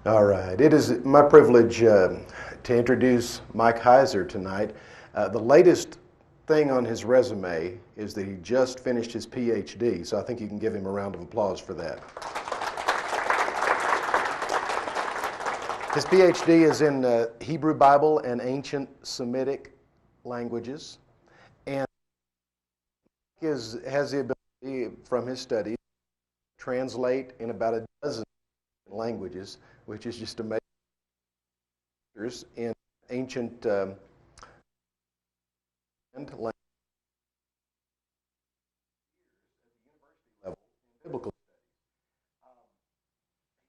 All right. It is my privilege to introduce Mike Heiser tonight. The latest thing on his resume is that he just finished his PhD, so I think you can give him a round of applause for that. His PhD is in Hebrew Bible and ancient Semitic languages, and has the ability from his studies to translate in about a dozen languages, which is just amazing. In ancient language level in biblical studies.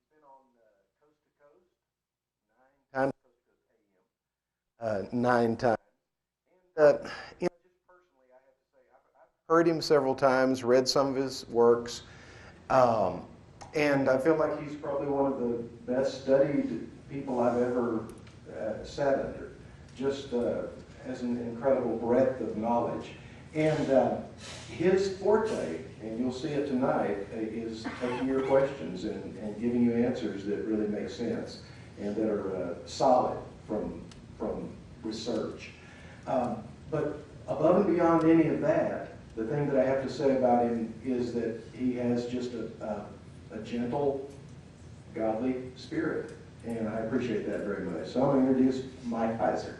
He's been on Coast to Coast 9 times, Coast to Coast AM 9 times. And just personally, I have to say, I've heard him several times, read some of his works, and I feel like he's probably one of the best studied people I've ever sat under. Just has an incredible breadth of knowledge. And his forte, and you'll see it tonight, is taking your questions and giving you answers that really make sense and that are solid from research. But above and beyond any of that, the thing that I have to say about him is that he has just a gentle, godly spirit. And I appreciate that very much. So I'm going to introduce Mike Heiser.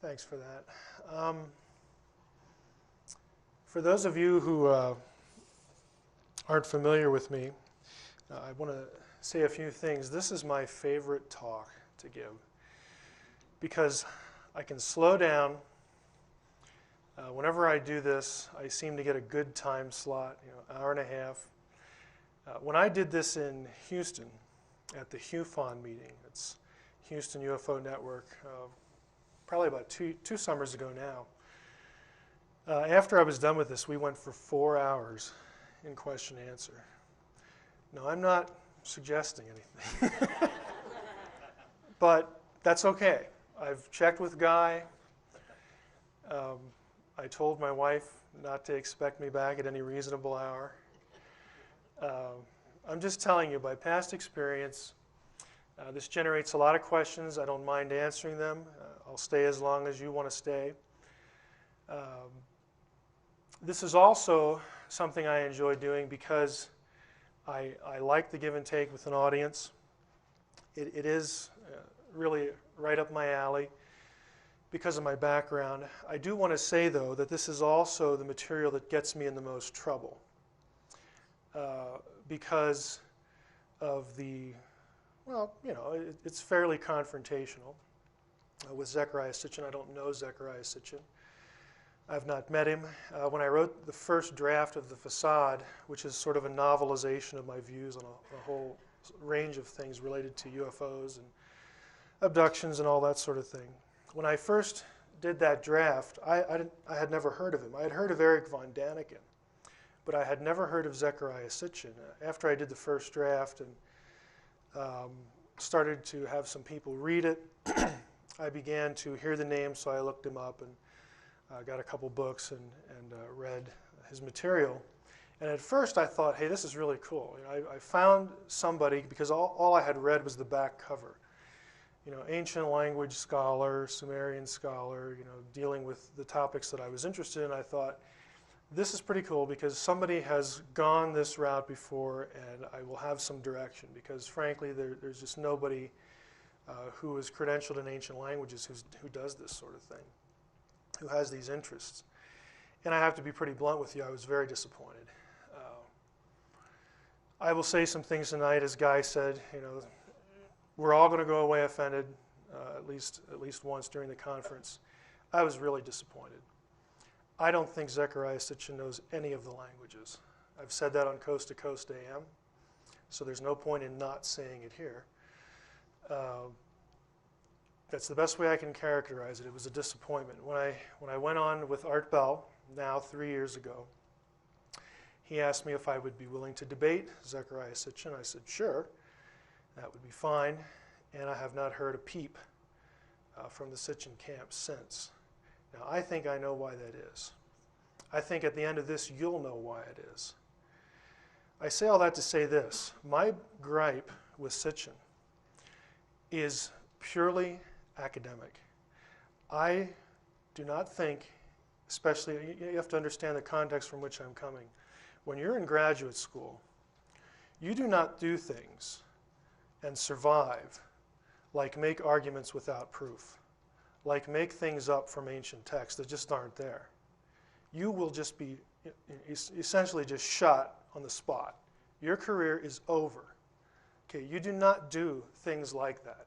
Thanks for that. For those of you who aren't familiar with me, I want to say a few things. This is my favorite talk to give because I can slow down. Whenever I do this, I seem to get a good time slot, hour and a half. When I did this in Houston at the HUFON meeting, it's Houston UFO Network, probably about two summers ago now. After I was done with this, we went for 4 hours in question and answer. No, I'm not suggesting anything, but that's okay. I've checked with Guy. I told my wife not to expect me back at any reasonable hour. I'm just telling you, by past experience, this generates a lot of questions. I don't mind answering them. I'll stay as long as you want to stay. This is also something I enjoy doing because I like the give and take with an audience. It is really right up my alley because of my background. I do want to say, though, that this is also the material that gets me in the most trouble because of it's fairly confrontational. With Zechariah Sitchin, I don't know Zechariah Sitchin. I've not met him. When I wrote the first draft of The Facade, which is sort of a novelization of my views on a whole range of things related to UFOs and abductions and all that sort of thing. When I first did that draft, I had never heard of him. I had heard of Eric von Daniken, but I had never heard of Zechariah Sitchin. After I did the first draft and started to have some people read it, I began to hear the name, so I looked him up and got a couple books and read his material. And at first I thought, hey, this is really cool. I found somebody, because all I had read was the back cover. Ancient language scholar, Sumerian scholar, dealing with the topics that I was interested in. I thought, this is pretty cool because somebody has gone this route before and I will have some direction because, frankly, there's just nobody who is credentialed in ancient languages who does this sort of thing, who has these interests. And I have to be pretty blunt with you, I was very disappointed. I will say some things tonight, as Guy said, we're all going to go away offended, at least once during the conference. I was really disappointed. I don't think Zechariah Sitchin knows any of the languages. I've said that on Coast to Coast AM, so there's no point in not saying it here. That's the best way I can characterize it. It was a disappointment. When I went on with Art Bell, now 3 years ago, he asked me if I would be willing to debate Zechariah Sitchin. I said, sure, that would be fine. And I have not heard a peep from the Sitchin camp since. Now, I think I know why that is. I think at the end of this, you'll know why it is. I say all that to say this. My gripe with Sitchin is purely academic. I do not think, especially, you have to understand the context from which I'm coming. When you're in graduate school, you do not do things and survive like make arguments without proof, like make things up from ancient texts that just aren't there. You will just be essentially just shot on the spot. Your career is over. Okay, you do not do things like that.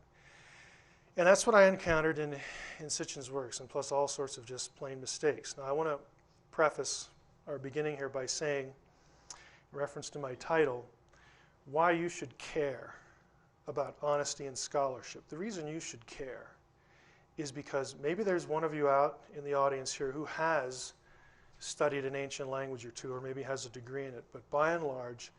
And that's what I encountered in Sitchin's works, and plus all sorts of just plain mistakes. Now I want to preface our beginning here by saying, in reference to my title, why you should care about honesty and scholarship. The reason you should care is because maybe there's one of you out in the audience here who has studied an ancient language or two, or maybe has a degree in it, but by and large,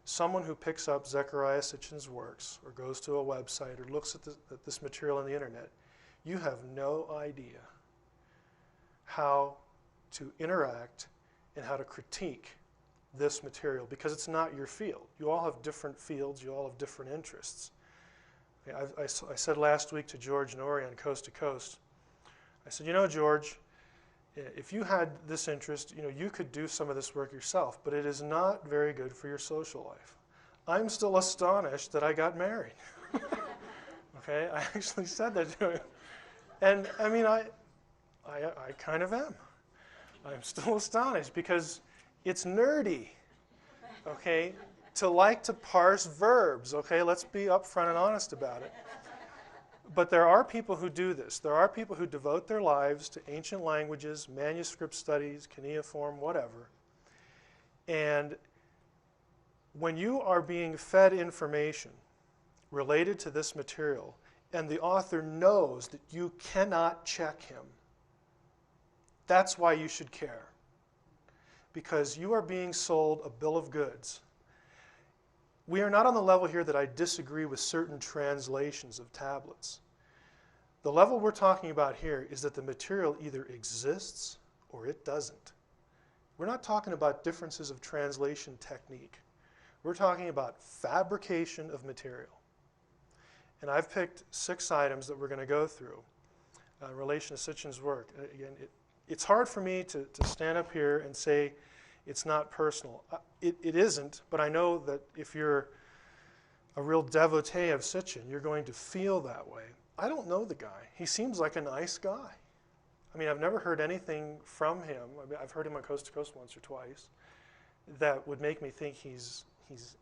someone who picks up Zechariah Sitchin's works or goes to a website or looks at this material on the internet, you have no idea how to interact and how to critique this material, because it's not your field. You all have different fields, you all have different interests. I said last week to George and Ori on Coast to Coast, I said, you know, George, if you had this interest, you could do some of this work yourself, but it is not very good for your social life. I'm still astonished that I got married. Okay, I actually said that to him. And I mean, I kind of am. I'm still astonished because it's nerdy, okay, to like to parse verbs, okay? Let's be upfront and honest about it. But there are people who do this. There are people who devote their lives to ancient languages, manuscript studies, cuneiform, whatever. And when you are being fed information related to this material, and the author knows that you cannot check him, that's why you should care. Because you are being sold a bill of goods. We are not on the level here that I disagree with certain translations of tablets. The level we're talking about here is that the material either exists or it doesn't. We're not talking about differences of translation technique. We're talking about fabrication of material. And I've picked 6 items that we're going to go through in relation to Sitchin's work. Again, it's hard for me to stand up here and say it's not personal. It isn't, but I know that if you're a real devotee of Sitchin, you're going to feel that way. I don't know the guy. He seems like a nice guy. I mean, I've never heard anything from him. I mean, I've heard him on Coast to Coast once or twice that would make me think he's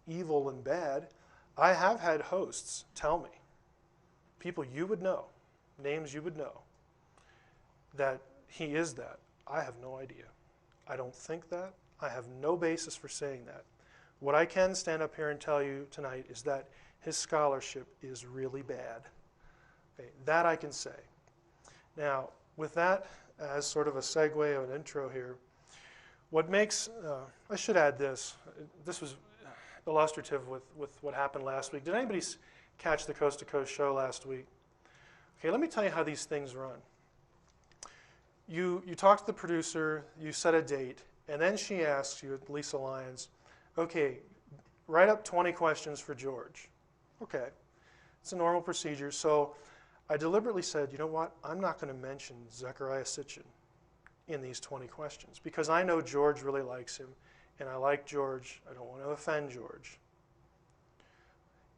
evil and bad. I have had hosts tell me, people you would know, names you would know, that he is that. I have no idea. I don't think that. I have no basis for saying that. What I can stand up here and tell you tonight is that his scholarship is really bad. Okay, that I can say. Now, with that as sort of a segue of an intro here, what makes, I should add this. This was illustrative with what happened last week. Did anybody catch the Coast to Coast show last week? Okay, let me tell you how these things run. You talk to the producer, you set a date, and then she asks you, Lisa Lyons, okay, write up 20 questions for George. Okay, it's a normal procedure. So I deliberately said, you know what, I'm not going to mention Zechariah Sitchin in these 20 questions because I know George really likes him, and I like George. I don't want to offend George.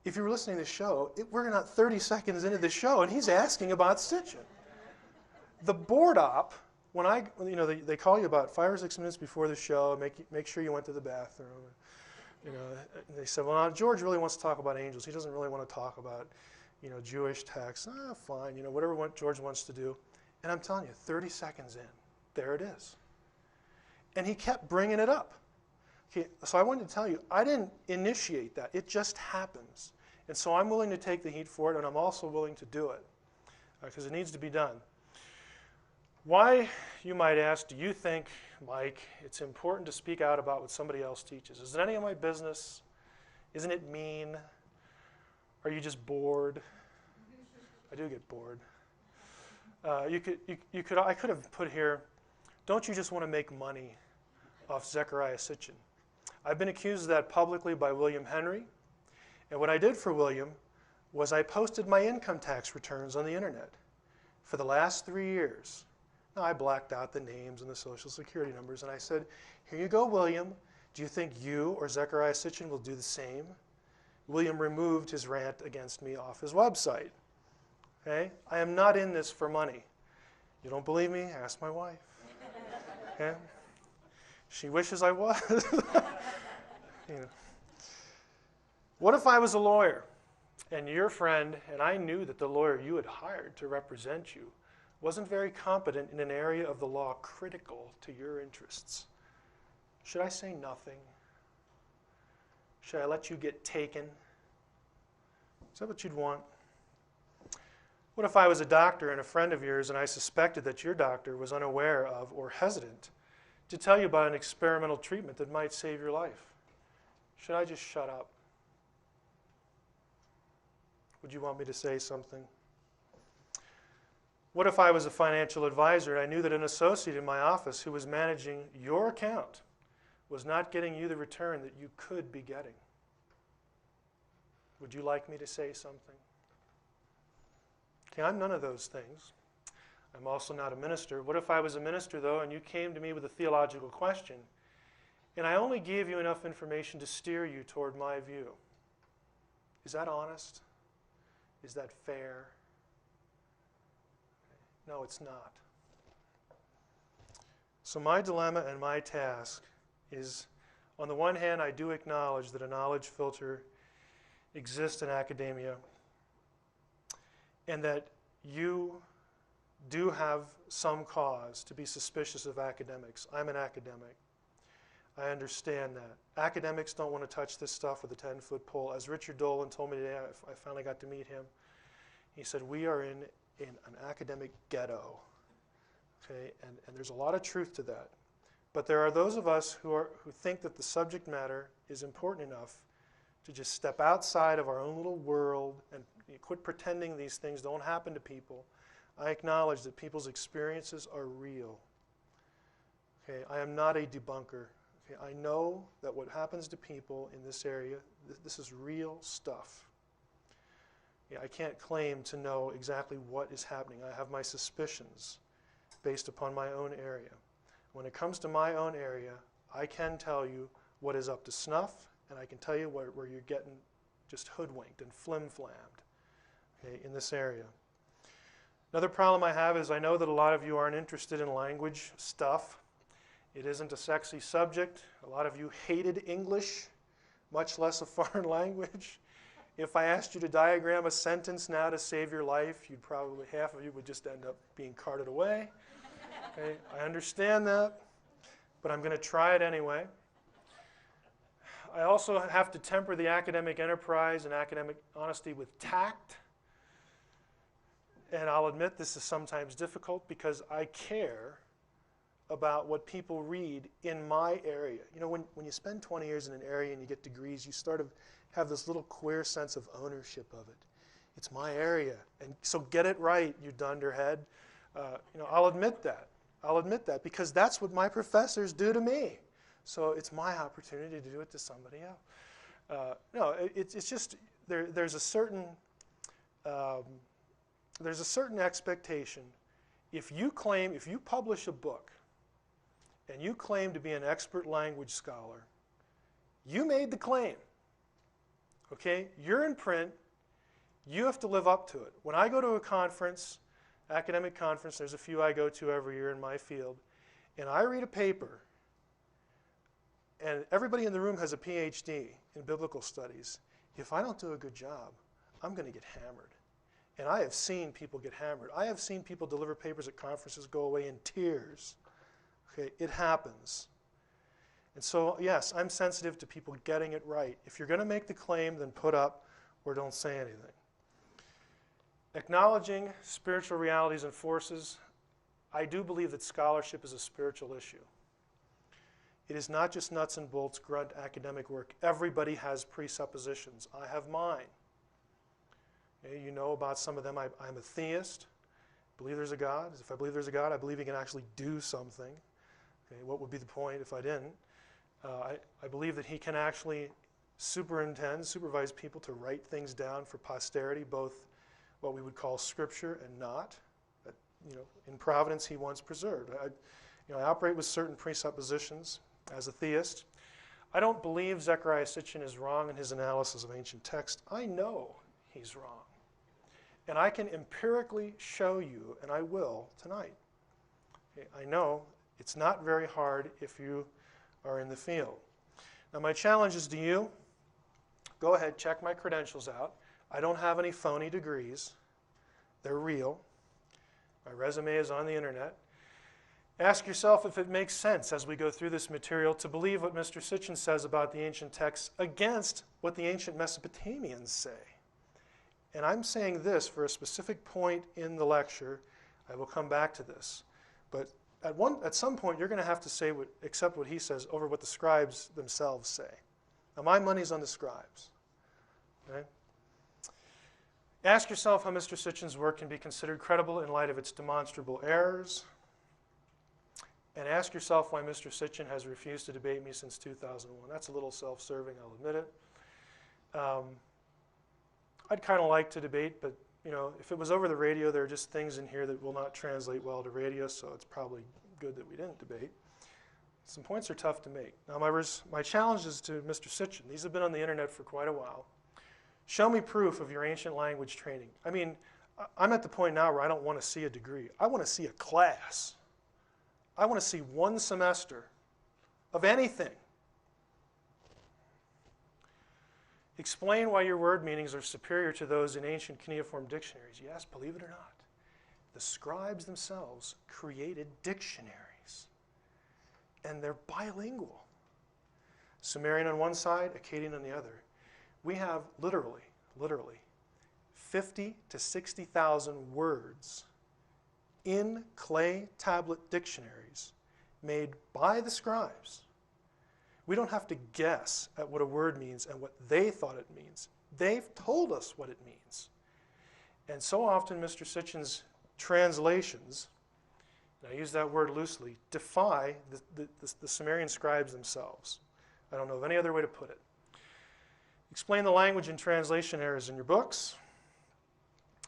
If you were listening to the show, we're not 30 seconds into the show, and he's asking about Sitchin. The board op, they call you about 5 or 6 minutes before the show, make sure you went to the bathroom. And they said, well, now George really wants to talk about angels. He doesn't really want to talk about, Jewish texts. Fine, whatever George wants to do. And I'm telling you, 30 seconds in, there it is. And he kept bringing it up. Okay, so I wanted to tell you, I didn't initiate that. It just happens. And so I'm willing to take the heat for it, and I'm also willing to do it because it needs to be done. Why, you might ask, do you think, Mike, it's important to speak out about what somebody else teaches? Is it any of my business? Isn't it mean? Are you just bored? I do get bored. I could have put here, don't you just want to make money off Zechariah Sitchin. I've been accused of that publicly by William Henry, and what I did for William was I posted my income tax returns on the internet for the last 3 years. Now, I blacked out the names and the social security numbers, and I said, here you go, William. Do you think you or Zechariah Sitchin will do the same? William removed his rant against me off his website. Okay? I am not in this for money. You don't believe me? Ask my wife. Okay? She wishes I was. You know. What if I was a lawyer and your friend, and I knew that the lawyer you had hired to represent you wasn't very competent in an area of the law critical to your interests? Should I say nothing? Should I let you get taken? Is that what you'd want? What if I was a doctor and a friend of yours and I suspected that your doctor was unaware of or hesitant to tell you about an experimental treatment that might save your life? Should I just shut up? Would you want me to say something? What if I was a financial advisor and I knew that an associate in my office who was managing your account was not getting you the return that you could be getting? Would you like me to say something? Okay, I'm none of those things. I'm also not a minister. What if I was a minister, though, and you came to me with a theological question, and I only gave you enough information to steer you toward my view? Is that honest? Is that fair? No, it's not. So my dilemma and my task is, on the one hand, I do acknowledge that a knowledge filter exists in academia, and that you do have some cause to be suspicious of academics. I'm an academic. I understand that. Academics don't want to touch this stuff with a 10-foot pole. As Richard Dolan told me today, I finally got to meet him. He said, we are in an academic ghetto. Okay? And there's a lot of truth to that. But there are those of us who think that the subject matter is important enough to just step outside of our own little world and quit pretending these things don't happen to people. I acknowledge that people's experiences are real. Okay, I am not a debunker. Okay, I know that what happens to people in this area, this is real stuff. Yeah, I can't claim to know exactly what is happening. I have my suspicions based upon my own area. When it comes to my own area, I can tell you what is up to snuff, and I can tell you where you're getting just hoodwinked and flim-flammed, okay, in this area. Another problem I have is I know that a lot of you aren't interested in language stuff. It isn't a sexy subject. A lot of you hated English, much less a foreign language. If I asked you to diagram a sentence now to save your life, you'd probably, half of you would just end up being carted away. Okay, I understand that, but I'm going to try it anyway. I also have to temper the academic enterprise and academic honesty with tact. And I'll admit this is sometimes difficult because I care about what people read in my area. You know, when you spend 20 years in an area and you get degrees, you sort of have this little queer sense of ownership of it. It's my area, and so get it right, you dunderhead. You know, I'll admit that. I'll admit that because that's what my professors do to me. So it's my opportunity to do it to somebody else. No, it's just there's a certain expectation. If you publish a book and you claim to be an expert language scholar, you made the claim. Okay? You're in print. You have to live up to it. When I go to a conference, academic conference, there's a few I go to every year in my field, and I read a paper, and everybody in the room has a PhD in biblical studies. If I don't do a good job, I'm going to get hammered. And I have seen people get hammered. I have seen people deliver papers at conferences go away in tears. Okay, it happens. And so, yes, I'm sensitive to people getting it right. If you're going to make the claim, then put up or don't say anything. Acknowledging spiritual realities and forces, I do believe that scholarship is a spiritual issue. It is not just nuts and bolts, grunt academic work. Everybody has presuppositions. I have mine. Okay, you know about some of them. I'm a theist. I believe there's a God. If I believe there's a God, I believe he can actually do something. Okay, what would be the point if I didn't? I believe that he can actually supervise people to write things down for posterity, both what we would call scripture and not. That, in providence he wants preserved. I operate with certain presuppositions as a theist. I don't believe Zechariah Sitchin is wrong in his analysis of ancient text. I know he's wrong. And I can empirically show you, and I will tonight. Okay, I know it's not very hard if you are in the field. Now my challenge is to you, go ahead, check my credentials out. I don't have any phony degrees. They're real. My resume is on the internet. Ask yourself if it makes sense as we go through this material to believe what Mr. Sitchin says about the ancient texts against what the ancient Mesopotamians say. And I'm saying this for a specific point in the lecture. I will come back to this. But at some point, you're going to have to accept what he says over what the scribes themselves say. Now, my money's on the scribes. Okay? Ask yourself how Mr. Sitchin's work can be considered credible in light of its demonstrable errors. And ask yourself why Mr. Sitchin has refused to debate me since 2001. That's a little self-serving, I'll admit it. I'd kind of like to debate, but if it was over the radio, there are just things in here that will not translate well to radio, so it's probably good that we didn't debate. Some points are tough to make. Now, my challenge is to Mr. Sitchin. These have been on the internet for quite a while. Show me proof of your ancient language training. I mean, I'm at the point now where I don't want to see a degree. I want to see a class. I want to see one semester of anything. Explain why your word meanings are superior to those in ancient cuneiform dictionaries. Yes, believe it or not, the scribes themselves created dictionaries, and they're bilingual. Sumerian on one side, Akkadian on the other. We have literally 50 to 60,000 words in clay tablet dictionaries made by the scribes. We don't have to guess at what a word means and what they thought it means. They've told us what it means. And so often Mr. Sitchin's translations, and I use that word loosely, defy the Sumerian scribes themselves. I don't know of any other way to put it. Explain the language and translation errors in your books.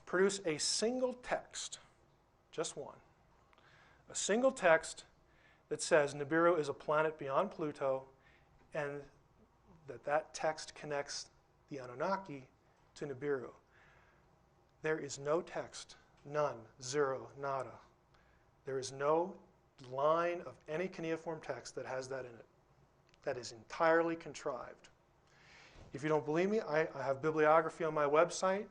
Produce a single text, just one, a single text that says Nibiru is a planet beyond Pluto, and that text connects the Anunnaki to Nibiru. There is no text, none, zero, nada. There is no line of any cuneiform text that has that in it. That is entirely contrived. If you don't believe me, I have bibliography on my website.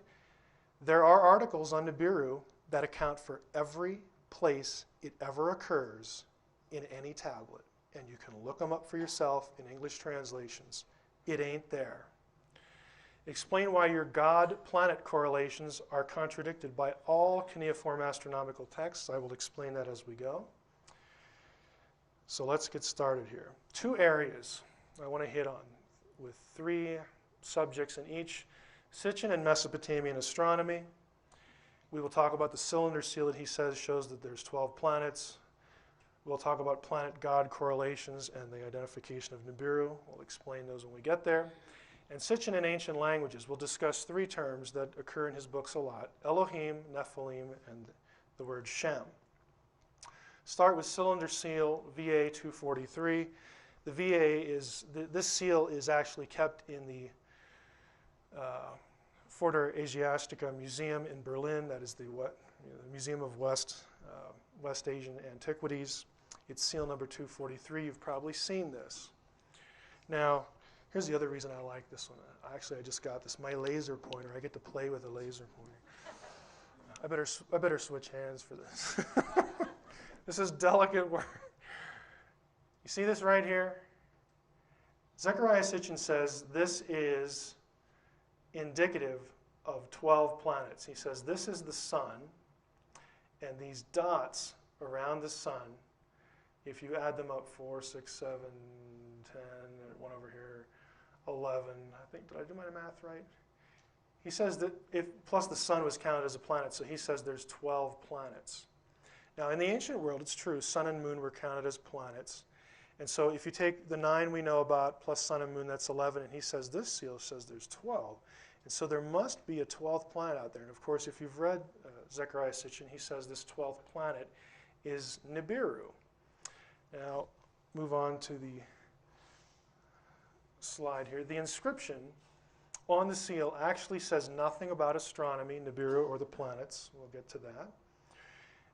There are articles on Nibiru that account for every place it ever occurs in any tablet. And you can look them up for yourself in English translations. It ain't there. Explain why your God-planet correlations are contradicted by all cuneiform astronomical texts. I will explain that as we go. So let's get started here. 2 areas I want to hit on with 3 subjects in each: Sitchin and Mesopotamian astronomy. We will talk about the cylinder seal that he says shows that there's 12 planets. We'll talk about planet-God correlations and the identification of Nibiru. We'll explain those when we get there. And Sitchin in ancient languages. We'll discuss 3 terms that occur in his books a lot: Elohim, Nephilim, and the word Shem. Start with cylinder seal VA 243. The VA this seal is actually kept in the Forter Asiatica Museum in Berlin. That is the Museum of West Asian Antiquities. It's seal number 243. You've probably seen this. Now, here's the other reason I like this one. Actually, I just got this. My laser pointer. I get to play with a laser pointer. I better switch hands for this. This is delicate work. You see this right here? Zechariah Sitchin says this is indicative of 12 planets. He says this is the sun, and these dots around the sun, if you add them up, 4, 6, 7, 10, and one over here, 11, I think, did I do my math right? He says that plus the sun was counted as a planet, so he says there's 12 planets. Now, in the ancient world, it's true, sun and moon were counted as planets. And so if you take the 9 we know about plus sun and moon, that's 11, and he says this seal says there's 12. And so there must be a 12th planet out there. And of course, if you've read Zechariah Sitchin, he says this 12th planet is Nibiru. Now, move on to the slide here. The inscription on the seal actually says nothing about astronomy, Nibiru, or the planets. We'll get to that.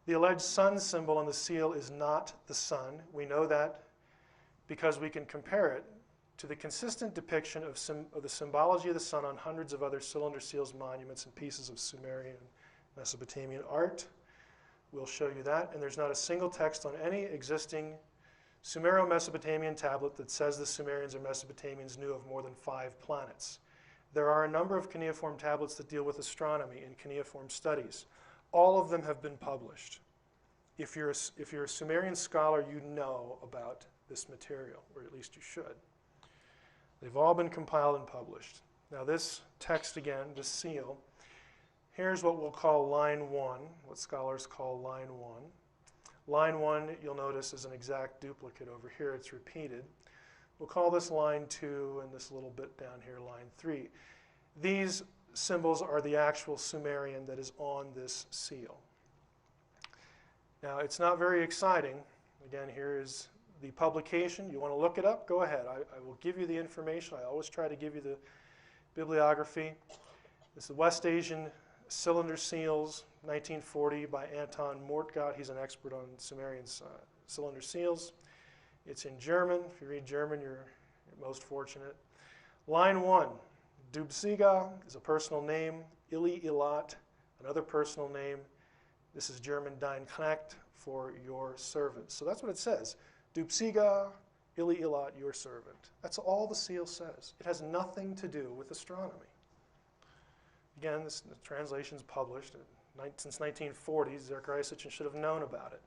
The alleged sun symbol on the seal is not the sun. We know that because we can compare it to the consistent depiction of the symbology of the sun on hundreds of other cylinder seals, monuments, and pieces of Sumerian, Mesopotamian art. We'll show you that. And there's not a single text on any existing Sumero-Mesopotamian tablet that says the Sumerians or Mesopotamians knew of more than 5 planets. There are a number of cuneiform tablets that deal with astronomy and cuneiform studies. All of them have been published. If you're a Sumerian scholar, you know about this material, or at least you should. They've all been compiled and published. Now this text again, this seal, here's what we'll call line 1, what scholars call line 1. Line 1, you'll notice, is an exact duplicate over here. It's repeated. We'll call this line 2, and this little bit down here, line 3. These symbols are the actual Sumerian that is on this seal. Now, it's not very exciting. Again, here is the publication. You want to look it up? Go ahead. I will give you the information. I always try to give you the bibliography. This is the West Asian Cylinder Seals, 1940, by Anton Mortgott. He's an expert on Sumerian cylinder seals. It's in German. If you read German, you're most fortunate. Line 1, Dubsiga is a personal name. Ili Ilat, another personal name. This is German Dein Knecht, for your servant. So that's what it says. Dubsiga, Ili Ilat, your servant. That's all the seal says. It has nothing to do with astronomy. Again, the translation's published since 1940. Zechariah Sitchin should have known about it.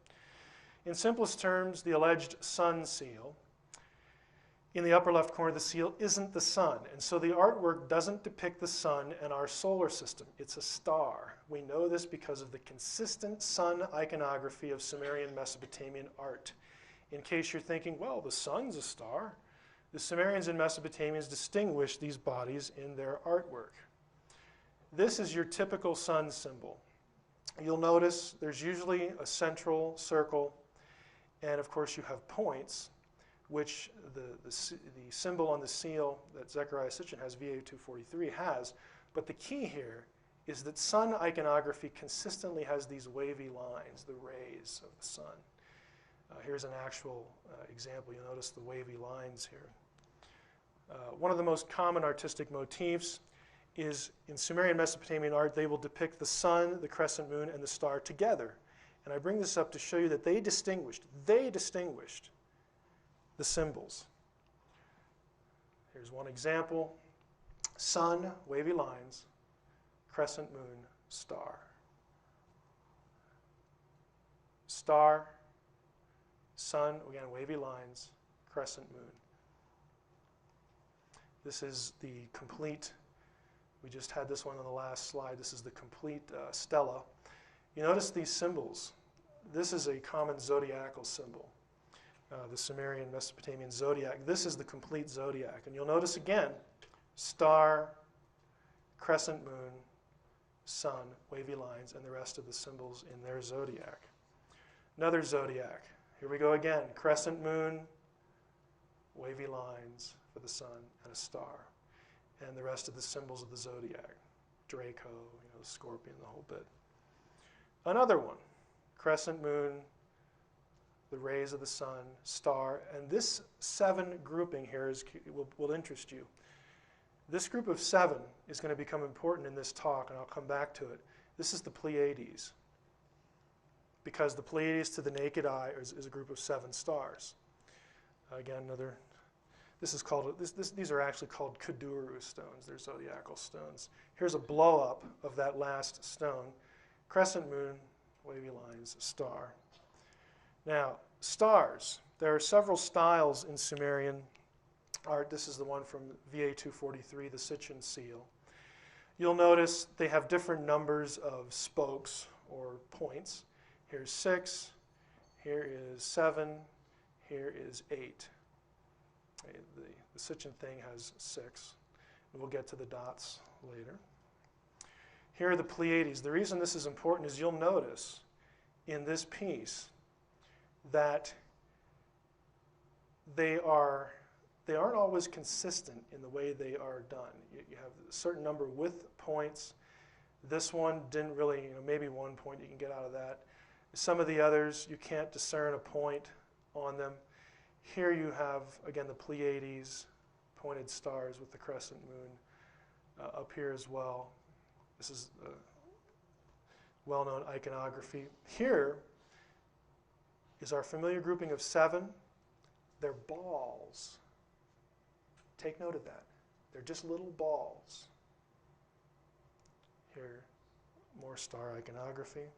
In simplest terms, the alleged sun seal, in the upper left corner of the seal, isn't the sun. And so the artwork doesn't depict the sun and our solar system. It's a star. We know this because of the consistent sun iconography of Sumerian Mesopotamian art. In case you're thinking, well, the sun's a star, the Sumerians and Mesopotamians distinguished these bodies in their artwork. This is your typical sun symbol. You'll notice there's usually a central circle, and of course you have points, which the symbol on the seal that Zechariah Sitchin has, VA243, has. But the key here is that sun iconography consistently has these wavy lines, the rays of the sun. Here's an actual example. You'll notice the wavy lines here. One of the most common artistic motifs is in Sumerian Mesopotamian art, they will depict the sun, the crescent moon, and the star together. And I bring this up to show you that they distinguished the symbols. Here's one example. Sun, wavy lines, crescent moon, star. Star, sun, again, wavy lines, crescent moon. This is the complete, we just had this one on the last slide, this is the complete stela. You notice these symbols. This is a common zodiacal symbol, the Sumerian Mesopotamian zodiac. This is the complete zodiac. And you'll notice again, star, crescent moon, sun, wavy lines, and the rest of the symbols in their zodiac. Another zodiac. Here we go again. Crescent moon, wavy lines for the sun, and a star. And the rest of the symbols of the zodiac. Draco, the scorpion, the whole bit. Another one. Crescent moon, the rays of the sun, star. And this 7 grouping here will interest you. This group of 7 is going to become important in this talk, and I'll come back to it. This is the Pleiades, because the Pleiades to the naked eye is a group of 7 stars. Again, these are actually called Kuduru stones. They're zodiacal stones. Here's a blow-up of that last stone. Crescent moon, wavy lines, star. Now, stars. There are several styles in Sumerian art. This is the one from VA243, the Sitchin seal. You'll notice they have different numbers of spokes or points. Here's 6, here is 7, here is 8. Okay, the Sitchin thing has 6. We'll get to the dots later. Here are the Pleiades. The reason this is important is you'll notice in this piece that they aren't always consistent in the way they are done. You have a certain number with points. This one didn't really, maybe 1 point you can get out of that. Some of the others, you can't discern a point on them. Here you have, again, the Pleiades, pointed stars with the crescent moon up here as well. This is well-known iconography. Here is our familiar grouping of 7. They're balls. Take note of that. They're just little balls. Here, more star iconography.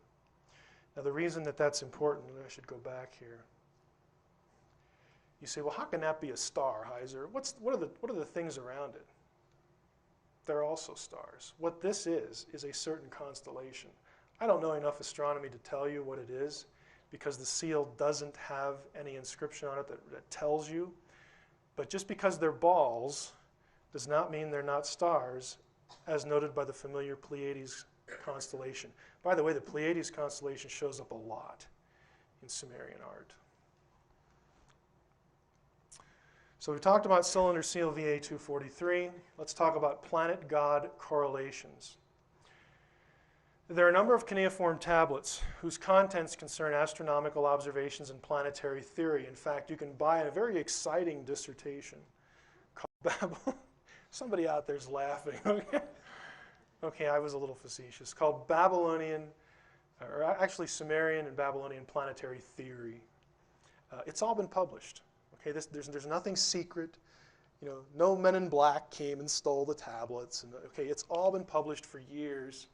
Now the reason that that's important, and I should go back here. You say, well, how can that be a star, Heiser? What are the things around it? They're also stars. What this is a certain constellation. I don't know enough astronomy to tell you what it is, because the seal doesn't have any inscription on it that tells you. But just because they're balls does not mean they're not stars, as noted by the familiar Pleiades constellation. By the way, the Pleiades constellation shows up a lot in Sumerian art. So we've talked about cylinder seal VA 243. Let's talk about planet-god correlations. There are a number of cuneiform tablets whose contents concern astronomical observations and planetary theory. In fact, you can buy a very exciting dissertation called Babylon. Somebody out there's laughing. Okay, I was a little facetious. Called Babylonian, or actually Sumerian and Babylonian planetary theory. It's all been published. Okay, there's nothing secret. No men in black came and stole the tablets. And, okay, it's all been published for years.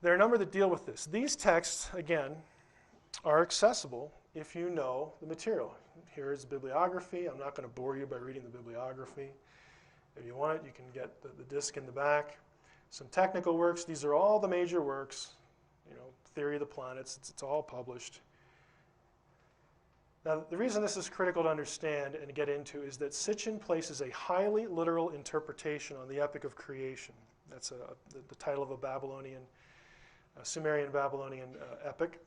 There are a number that deal with this. These texts, again, are accessible if you know the material. Here is the bibliography. I'm not going to bore you by reading the bibliography. If you want it, you can get the disc in the back. Some technical works. These are all the major works. Theory of the planets. It's all published. Now, the reason this is critical to understand and get into is that Sitchin places a highly literal interpretation on the epic of creation. That's the title of a Sumerian Babylonian epic.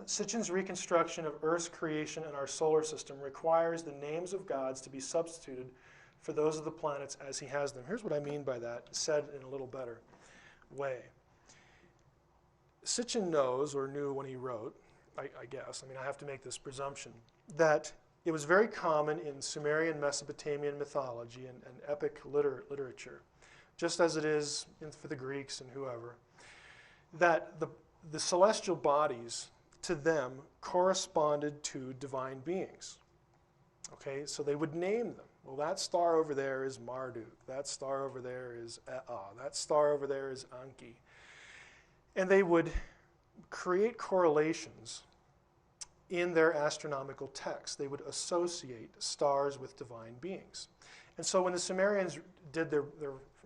Sitchin's reconstruction of Earth's creation and our solar system requires the names of gods to be substituted for those of the planets as he has them. Here's what I mean by that, said in a little better way. Sitchin knows, or knew when he wrote, I guess, I have to make this presumption, that it was very common in Sumerian Mesopotamian mythology and epic literature, just as it is for the Greeks and whoever, that the celestial bodies, to them, corresponded to divine beings. Okay, so they would name them. Well, that star over there is Marduk. That star over there is Ea. That star over there is Anki. And they would create correlations in their astronomical texts. They would associate stars with divine beings. And so when the Sumerians did their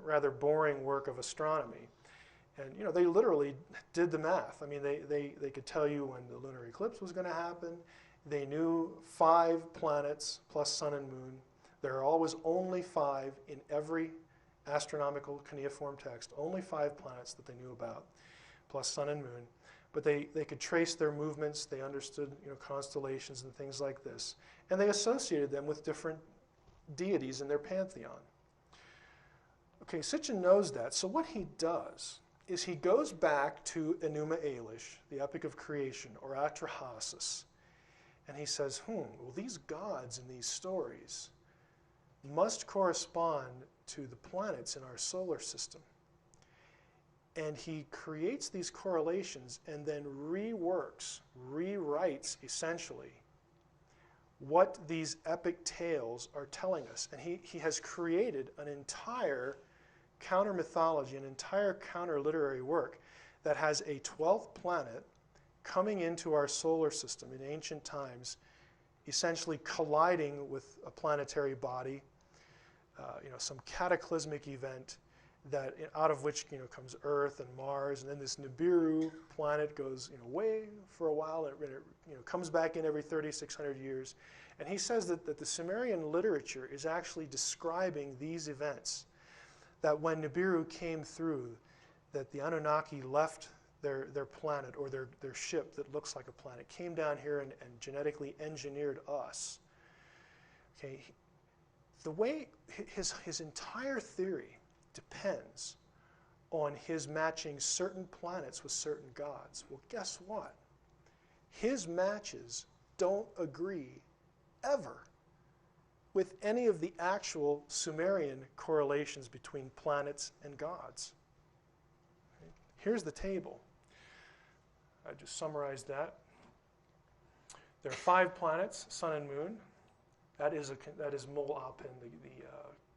rather boring work of astronomy, and they literally did the math. They could tell you when the lunar eclipse was going to happen. They knew 5 planets plus sun and moon. There are always only 5 in every astronomical cuneiform text, only 5 planets that they knew about, plus sun and moon. But they could trace their movements. They understood constellations and things like this. And they associated them with different deities in their pantheon. Okay, Sitchin knows that. So what he does is he goes back to Enuma Elish, the epic of creation, or Atrahasis, and he says, well, these gods in these stories must correspond to the planets in our solar system. And he creates these correlations and then rewrites, essentially, what these epic tales are telling us. And he has created an entire counter-mythology, an entire counter-literary work that has a 12th planet coming into our solar system in ancient times, essentially colliding with a planetary body, some cataclysmic event, that out of which comes Earth and Mars, and then this Nibiru planet goes way for a while, and it comes back in every 3,600 years. And he says that the Sumerian literature is actually describing these events, that when Nibiru came through, that the Anunnaki left their planet, or their ship that looks like a planet, came down here and genetically engineered us. Okay, the way his entire theory depends on his matching certain planets with certain gods. Well, guess what? His matches don't agree ever with any of the actual Sumerian correlations between planets and gods. Here's the table. I just summarized that. There are 5 planets, Sun and Moon. That is Mul Apen, the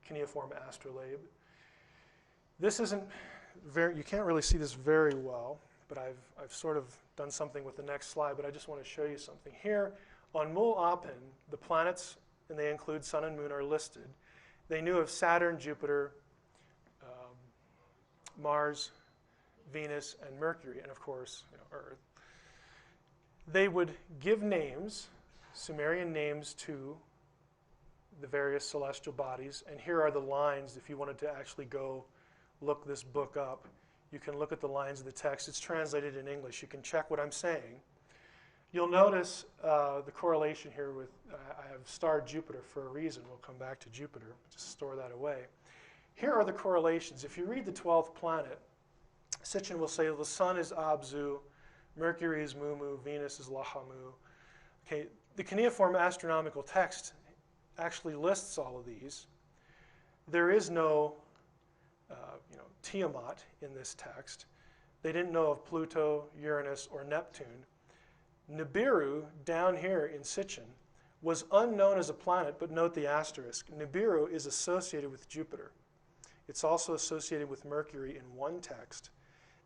cuneiform astrolabe. This isn't very, you can't really see this very well, but I've sort of done something with the next slide, but I just want to show you something. Here on Mul Apen, the planets, and they include Sun and Moon, are listed. They knew of Saturn, Jupiter, Mars, Venus, and Mercury, and of course, Earth. They would give names, Sumerian names, to the various celestial bodies, and here are the lines. If you wanted to actually go look this book up, you can look at the lines of the text. It's translated in English. You can check what I'm saying. You'll notice the correlation here with, I have starred Jupiter for a reason. We'll come back to Jupiter. Just store that away. Here are the correlations. If you read the 12th planet, Sitchin will say the Sun is Abzu, Mercury is Mumu, Venus is Lahamu. Okay, the cuneiform astronomical text actually lists all of these. There is no Tiamat in this text. They didn't know of Pluto, Uranus, or Neptune. Nibiru, down here in Sitchin, was unknown as a planet, but note the asterisk. Nibiru is associated with Jupiter. It's also associated with Mercury in one text,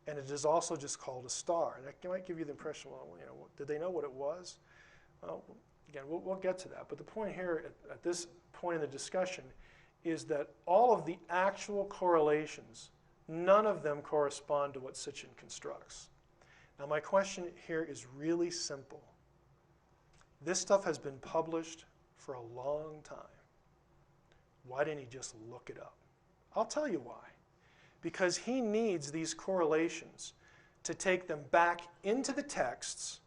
and it is also just called a star. And that might give you the impression, well, did they know what it was? Well, again, we'll get to that. But the point here at this point in the discussion is that all of the actual correlations, none of them correspond to what Sitchin constructs. Now, my question here is really simple. This stuff has been published for a long time. Why didn't he just look it up? I'll tell you why. Because he needs these correlations to take them back into the texts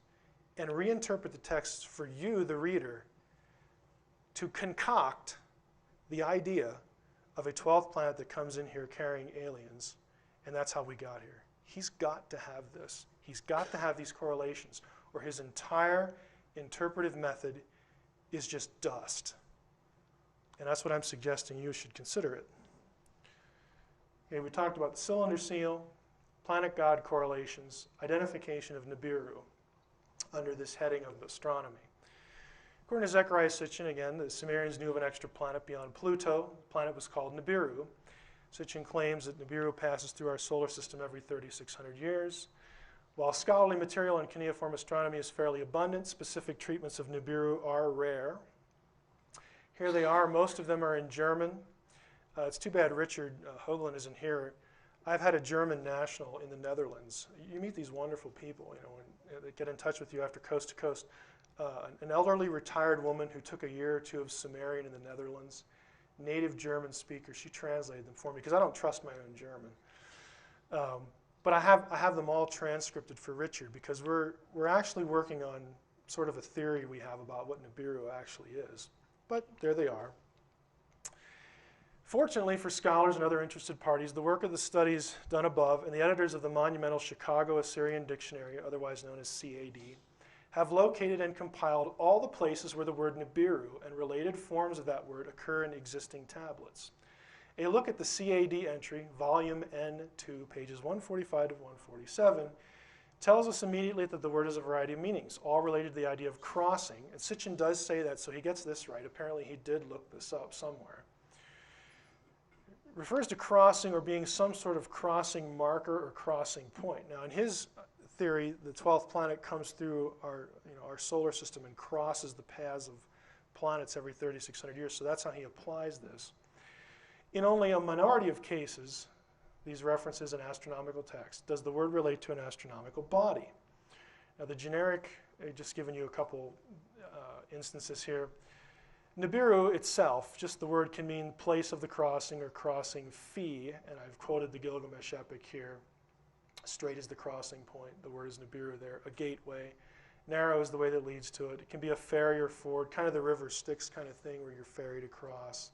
and reinterpret the texts for you, the reader, to concoct the idea of a 12th planet that comes in here carrying aliens, and that's how we got here. He's got to have this. He's got to have these correlations, or his entire interpretive method is just dust. And that's what I'm suggesting you should consider it. Okay, we talked about the cylinder seal, planet-god correlations, identification of Nibiru under this heading of astronomy. According to Zechariah Sitchin, again, the Sumerians knew of an extra planet beyond Pluto. The planet was called Nibiru. Sitchin claims that Nibiru passes through our solar system every 3,600 years. While scholarly material in cuneiform astronomy is fairly abundant, specific treatments of Nibiru are rare. Here they are. Most of them are in German. It's too bad Richard Hoagland isn't here. I've had a German national in the Netherlands. You meet these wonderful people, when they get in touch with you after coast to coast. An elderly retired woman who took a year or two of Sumerian in the Netherlands, native German speaker. She translated them for me because I don't trust my own German. But I have them all transcripted for Richard because we're actually working on sort of a theory we have about what Nibiru actually is. But there they are. Fortunately for scholars and other interested parties, the work of the studies done above and the editors of the monumental Chicago Assyrian Dictionary, otherwise known as CAD, have located and compiled all the places where the word Nibiru and related forms of that word occur in existing tablets. A look at the CAD entry, volume N2, pages 145 to 147, tells us immediately that the word has a variety of meanings, all related to the idea of crossing. And Sitchin does say that, so he gets this right. Apparently he did look this up somewhere. It refers to crossing or being some sort of crossing marker or crossing point. Now in his theory, the 12th planet comes through our solar system and crosses the paths of planets every 3,600 years, so that's how he applies this. In only a minority of cases, these references in astronomical text, does the word relate to an astronomical body? Now the generic, just giving you a couple instances here. Nibiru itself, just the word can mean place of the crossing or crossing fee, and I've quoted the Gilgamesh epic here. Straight is the crossing point, the word is Nibiru there, a gateway. Narrow is the way that leads to it. It can be a ferry or ford, kind of the river Styx kind of thing where you're ferried across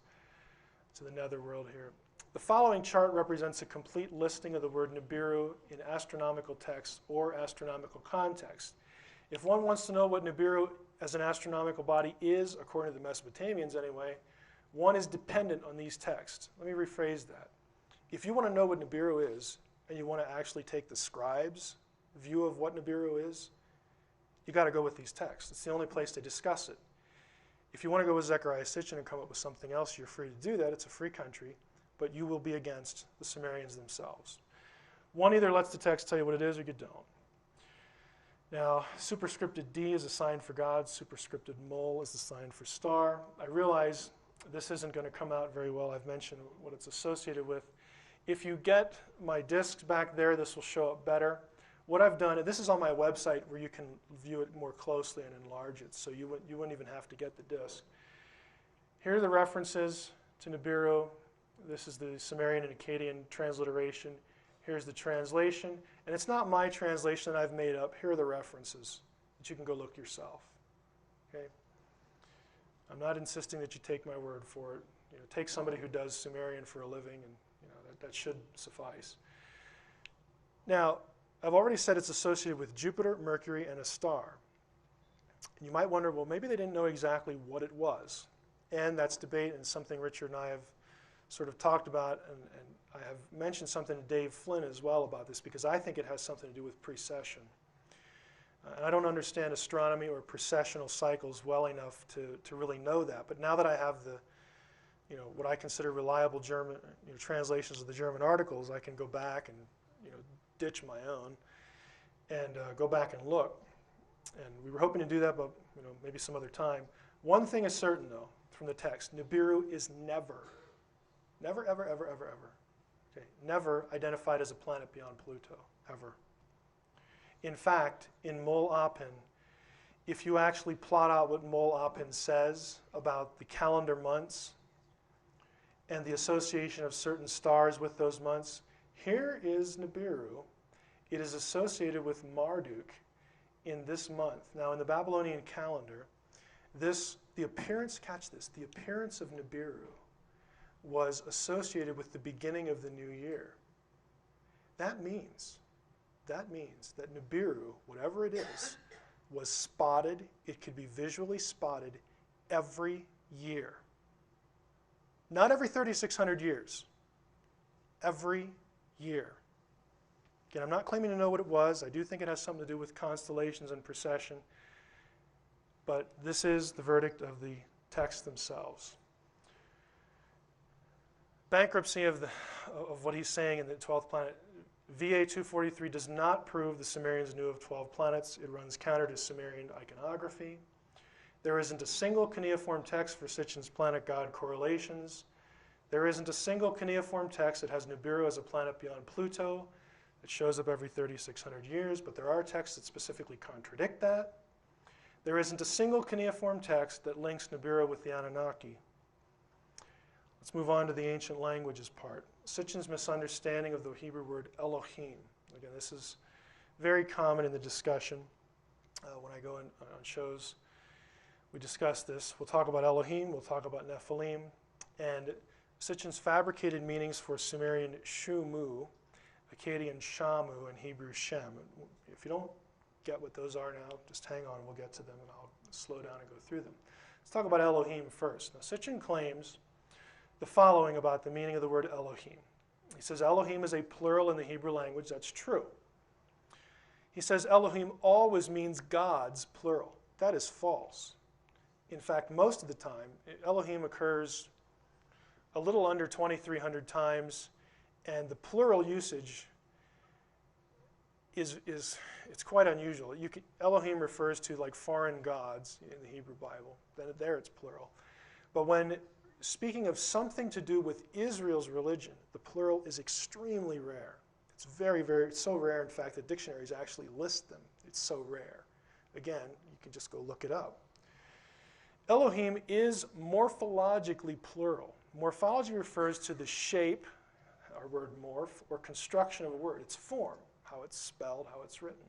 to the netherworld here. The following chart represents a complete listing of the word Nibiru in astronomical text or astronomical context. If one wants to know what Nibiru as an astronomical body is, according to the Mesopotamians anyway, one is dependent on these texts. Let me rephrase that. If you want to know what Nibiru is, and you want to actually take the scribes' view of what Nibiru is, you got to go with these texts. It's the only place they discuss it. If you want to go with Zechariah Sitchin and come up with something else, you're free to do that. It's a free country, but you will be against the Sumerians themselves. One either lets the text tell you what it is or you don't. Now, superscripted D is a sign for God. Superscripted mole is the sign for star. I realize this isn't going to come out very well. I've mentioned what it's associated with. If you get my discs back there, this will show up better. What I've done, and this is on my website where you can view it more closely and enlarge it, so you wouldn't even have to get the disc. Here are the references to Nibiru. This is the Sumerian and Akkadian transliteration. Here's the translation. And it's not my translation that I've made up. Here are the references that you can go look yourself. Okay? I'm not insisting that you take my word for it. You know, take somebody who does Sumerian for a living, and you know, that should suffice. Now, I've already said it's associated with Jupiter, Mercury, and a star. And you might wonder, well, maybe they didn't know exactly what it was. And that's debate and something Richard and I have sort of talked about, and I have mentioned something to Dave Flynn as well about this because I think it has something to do with precession. And I don't understand astronomy or precessional cycles well enough to really know that. But now that I have the, you know, what I consider reliable German translations of the German articles, I can go back and ditch my own and go back and look. And we were hoping to do that, but maybe some other time. One thing is certain, though, from the text: Nibiru is never, ever, ever, okay, never identified as a planet beyond Pluto, ever. In fact, in Mol Apen, if you actually plot out what Mol Apen says about the calendar months and the association of certain stars with those months, here is Nibiru. It is associated with Marduk in this month. Now, in the Babylonian calendar, the appearance, catch this, the appearance of Nibiru was associated with the beginning of the new year. That means that Nibiru, whatever it is, was spotted. It could be visually spotted every year. Not every 3,600 years. Every year. Again, I'm not claiming to know what it was. I do think it has something to do with constellations and precession. But this is the verdict of the texts themselves. Bankruptcy of what he's saying in the 12th planet. VA 243 does not prove the Sumerians knew of 12 planets. It runs counter to Sumerian iconography. There isn't a single cuneiform text for Sitchin's planet god correlations. There isn't a single cuneiform text that has Nibiru as a planet beyond Pluto. It shows up every 3,600 years, but there are texts that specifically contradict that. There isn't a single cuneiform text that links Nibiru with the Anunnaki. Let's move on to the ancient languages part. Sitchin's misunderstanding of the Hebrew word Elohim. Again, this is very common in the discussion. When I go on shows, we discuss this. We'll talk about Elohim, we'll talk about Nephilim, and Sitchin's fabricated meanings for Sumerian Shumu, Akkadian Shamu, and Hebrew Shem. If you don't get what those are now, just hang on, we'll get to them, and I'll slow down and go through them. Let's talk about Elohim first. Now, Sitchin claims the following about the meaning of the word Elohim. He says Elohim is a plural in the Hebrew language. That's true. He says Elohim always means gods, plural. That is false. In fact, most of the time, Elohim occurs a little under 2,300 times, and the plural usage it's quite unusual. Elohim refers to like foreign gods in the Hebrew Bible. Then there it's plural. But when speaking of something to do with Israel's religion, the plural is extremely rare. It's very, very, it's so rare, in fact, that dictionaries actually list them. It's so rare. Again, you can just go look it up. Elohim is morphologically plural. Morphology refers to the shape, our word morph, or construction of a word, its form, how it's spelled, how it's written.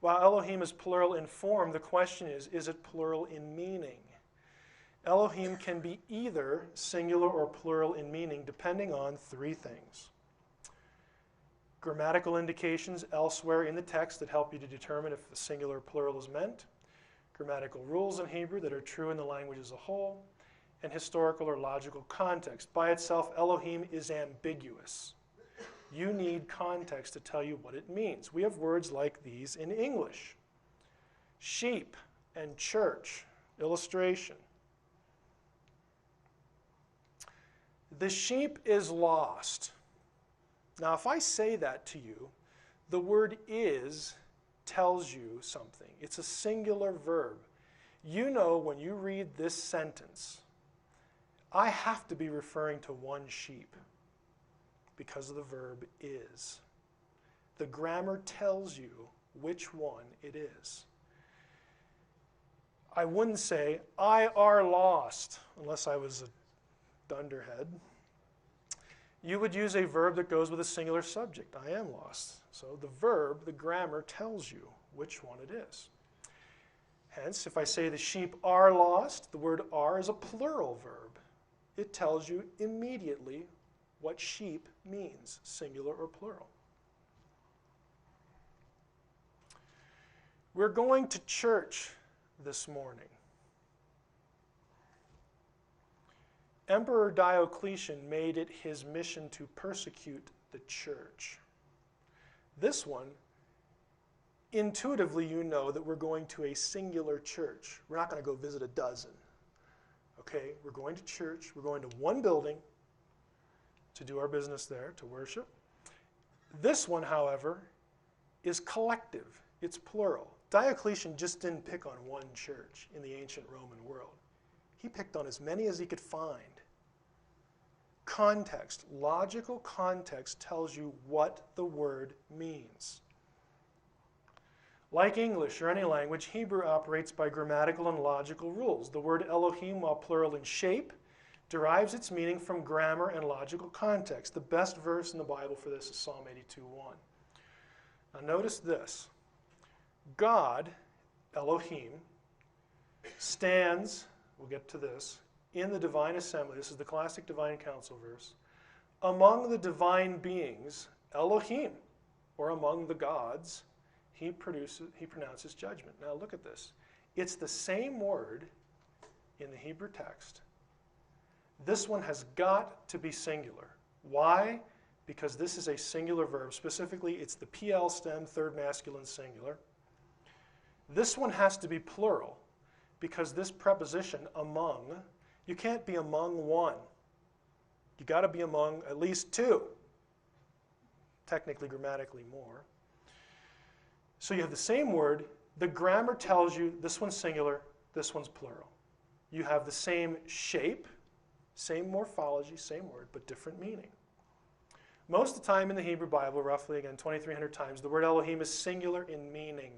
While Elohim is plural in form, the question is it plural in meaning? Elohim can be either singular or plural in meaning, depending on three things. Grammatical indications elsewhere in the text that help you to determine if the singular or plural is meant, grammatical rules in Hebrew that are true in the language as a whole, and historical or logical context. By itself, Elohim is ambiguous. You need context to tell you what it means. We have words like these in English. Sheep and church. Illustration. The sheep is lost. Now, if I say that to you, the word is tells you something. It's a singular verb. You know when you read this sentence, I have to be referring to one sheep because the verb is. The grammar tells you which one it is. I wouldn't say, I are lost, unless I was a dunderhead. You would use a verb that goes with a singular subject. I am lost. So the verb, the grammar, tells you which one it is. Hence, if I say the sheep are lost, the word are is a plural verb. It tells you immediately what sheep means, singular or plural. We're going to church this morning. Emperor Diocletian made it his mission to persecute the church. This one, intuitively you know that we're going to a singular church. We're not going to go visit a dozen. Okay, we're going to church. We're going to one building to do our business there, to worship. This one, however, is collective. It's plural. Diocletian just didn't pick on one church in the ancient Roman world. He picked on as many as he could find. Context, logical context tells you what the word means. Like English or any language, Hebrew operates by grammatical and logical rules. The word Elohim, while plural in shape, derives its meaning from grammar and logical context. The best verse in the Bible for this is Psalm 82:1. Now notice this. God, Elohim, stands, we'll get to this, in the divine assembly. This is the classic divine council verse. Among the divine beings, Elohim, or among the gods, he pronounces judgment. Now look at this. It's the same word in the Hebrew text. This one has got to be singular. Why? Because this is a singular verb. Specifically, it's the PL stem, third masculine singular. This one has to be plural because this preposition, among, you can't be among one. You got to be among at least two. Technically, grammatically more. So you have the same word. The grammar tells you this one's singular, this one's plural. You have the same shape, same morphology, same word, but different meaning. Most of the time in the Hebrew Bible, roughly again 2,300 times, the word Elohim is singular in meaning.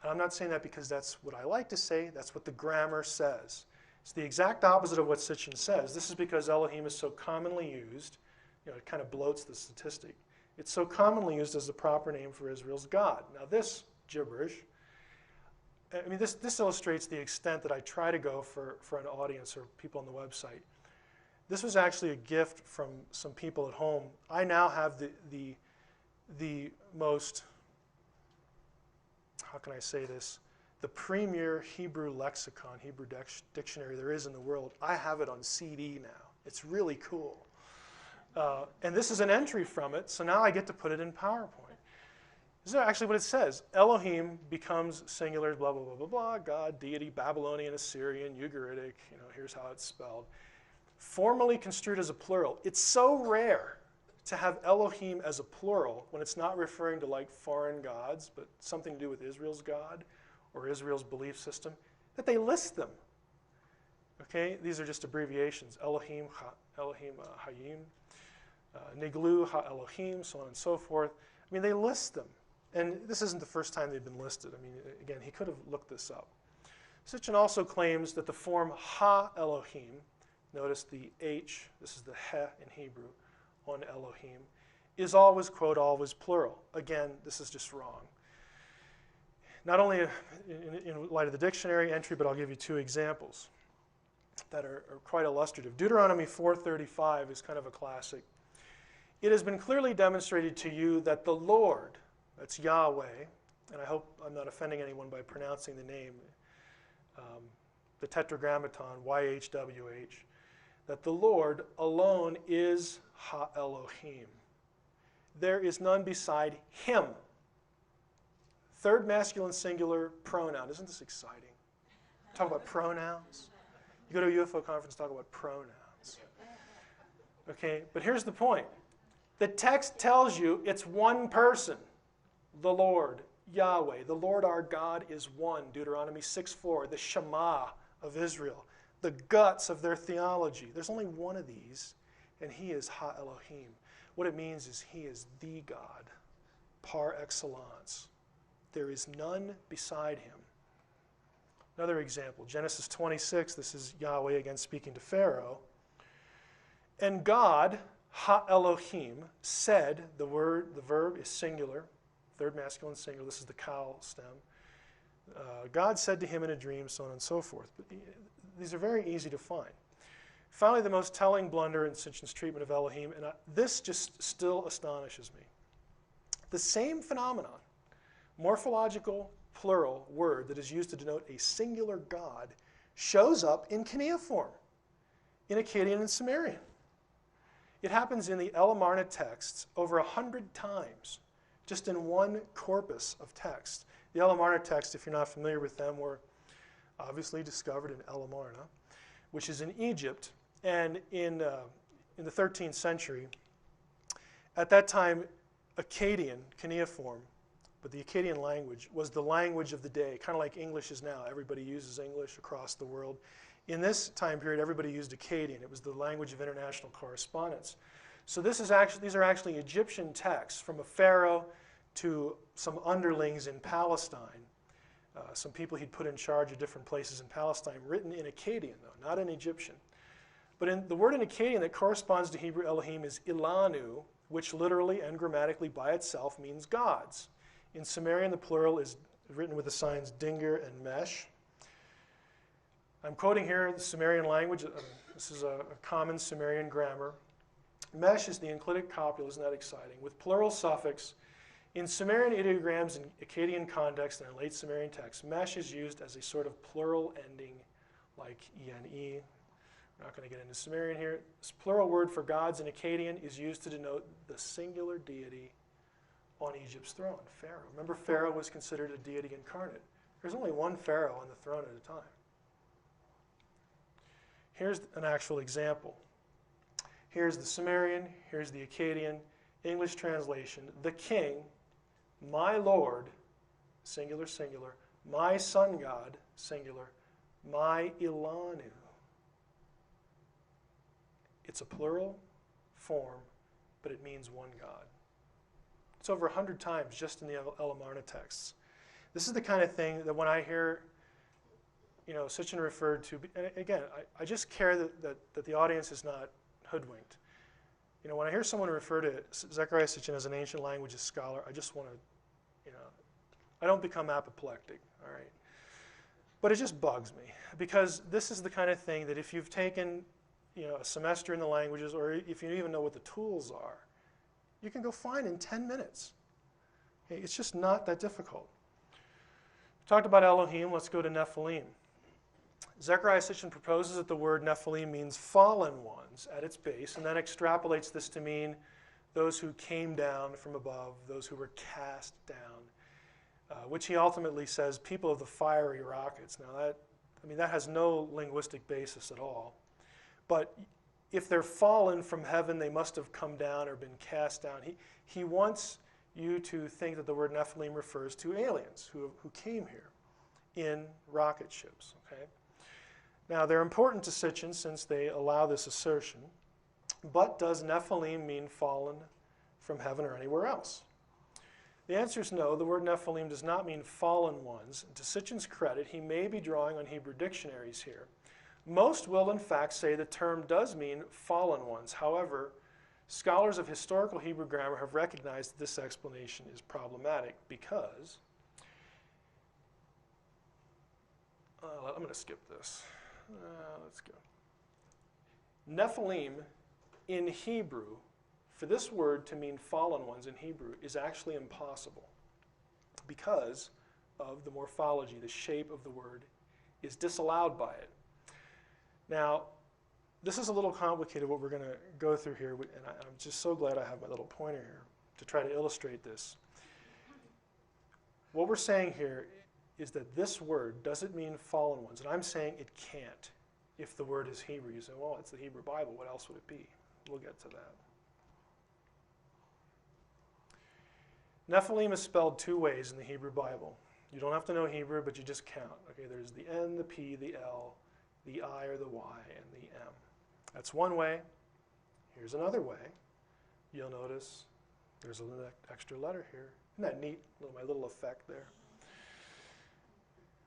And I'm not saying that because that's what I like to say, that's what the grammar says. It's the exact opposite of what Sitchin says. This is because Elohim is so commonly used, it kind of bloats the statistic. It's so commonly used as the proper name for Israel's God. Now this gibberish, I mean, this illustrates the extent that I try to go for an audience or people on the website. This was actually a gift from some people at home. I now have the most, how can I say this, the premier Hebrew lexicon, Hebrew dictionary there is in the world. I have it on CD now. It's really cool. And this is an entry from it, so now I get to put it in PowerPoint. This is actually what it says. Elohim becomes singular, blah, blah, blah, blah, blah, God, deity, Babylonian, Assyrian, Ugaritic, here's how it's spelled. Formally construed as a plural. It's so rare to have Elohim as a plural when it's not referring to like foreign gods, but something to do with Israel's God or Israel's belief system, that they list them. Okay, these are just abbreviations. Elohim, Elohim Hayim, Niglu Ha Elohim, so on and so forth. I mean, they list them. And this isn't the first time they've been listed. I mean, again, he could have looked this up. Sitchin also claims that the form Ha Elohim, notice the H, this is the He in Hebrew, on Elohim, is always, quote, always plural. Again, this is just wrong. Not only in light of the dictionary entry, but I'll give you two examples that are quite illustrative. Deuteronomy 4:35 is kind of a classic. It has been clearly demonstrated to you that the Lord, that's Yahweh, and I hope I'm not offending anyone by pronouncing the name, the Tetragrammaton, YHWH, that the Lord alone is Ha-Elohim. There is none beside him. Third masculine singular pronoun. Isn't this exciting? Talk about pronouns. You go to a UFO conference, talk about pronouns. Okay, but here's the point. The text tells you it's one person, the Lord, Yahweh. The Lord our God is one, Deuteronomy 6:4, the Shema of Israel, the guts of their theology. There's only one of these, and he is Ha-Elohim. What it means is he is the God, par excellence. There is none beside him. Another example, Genesis 26, this is Yahweh again speaking to Pharaoh. And God, Ha-Elohim, said, the verb is singular, third masculine singular, this is the kal stem. God said to him in a dream, so on and so forth. But these are very easy to find. Finally, the most telling blunder in Sitchin's treatment of Elohim, and this just still astonishes me. The same phenomenon, morphological plural word that is used to denote a singular God, shows up in cuneiform, in Akkadian and Sumerian. It happens in the Elamarna texts over 100 times, just in one corpus of text. The Elamarna texts, if you're not familiar with them, were obviously discovered in Elamarna, which is in Egypt, and in the 13th century. At that time, Akkadian, cuneiform, but the Akkadian language was the language of the day, kind of like English is now. Everybody uses English across the world. In this time period, everybody used Akkadian. It was the language of international correspondence. So these are actually Egyptian texts from a pharaoh to some underlings in Palestine, some people he'd put in charge of different places in Palestine, written in Akkadian, though, not in Egyptian. But the word in Akkadian that corresponds to Hebrew Elohim is Ilanu, which literally and grammatically by itself means gods. In Sumerian, the plural is written with the signs dinger and mesh. I'm quoting here the Sumerian language. This is a common Sumerian grammar. Mesh is the enclitic copula, isn't that exciting? With plural suffix. In Sumerian ideograms and Akkadian context and in late Sumerian texts, mesh is used as a sort of plural ending like ene. We're not going to get into Sumerian here. This plural word for gods in Akkadian is used to denote the singular deity on Egypt's throne, Pharaoh. Remember, Pharaoh was considered a deity incarnate. There's only one Pharaoh on the throne at a time. Here's an actual example. Here's the Sumerian, here's the Akkadian, English translation. The king, my Lord, singular, singular, my sun god, singular, my Ilanu. It's a plural form, but it means one God. It's over 100 times just in the Elamarna texts. This is the kind of thing that when I hear, Sitchin referred to, and again, I just care that the audience is not hoodwinked. When I hear someone refer to Zechariah Sitchin as an ancient languages scholar, I just want to, I don't become apoplectic, all right? But it just bugs me, because this is the kind of thing that if you've taken, a semester in the languages, or if you even know what the tools are, you can go find in 10 minutes. Okay? It's just not that difficult. We talked about Elohim, let's go to Nephilim. Zechariah Sitchin proposes that the word Nephilim means fallen ones at its base, and then extrapolates this to mean those who came down from above, those who were cast down, which he ultimately says people of the fiery rockets. Now that has no linguistic basis at all. But if they're fallen from heaven, they must have come down or been cast down. He wants you to think that the word Nephilim refers to aliens who came here in rocket ships. Okay? Now, they're important to Sitchin since they allow this assertion, but does Nephilim mean fallen from heaven or anywhere else? The answer is no. The word Nephilim does not mean fallen ones. To Sitchin's credit, he may be drawing on Hebrew dictionaries here. Most will, in fact, say the term does mean fallen ones. However, scholars of historical Hebrew grammar have recognized that this explanation is problematic because, I'm going to skip this. Let's go. Nephilim in Hebrew, for this word to mean fallen ones in Hebrew, is actually impossible because of the morphology. The shape of the word is disallowed by it. Now, this is a little complicated what we're going to go through here, and I'm just so glad I have my little pointer here to try to illustrate this. What we're saying here is that this word doesn't mean fallen ones, and I'm saying it can't if the word is Hebrew. You say, well, it's the Hebrew Bible. What else would it be? We'll get to that. Nephilim is spelled two ways in the Hebrew Bible. You don't have to know Hebrew, but you just count. Okay, there's the N, the P, the L, the I or the Y, and the M. That's one way. Here's another way. You'll notice there's an extra letter here. Isn't that neat? My little effect there.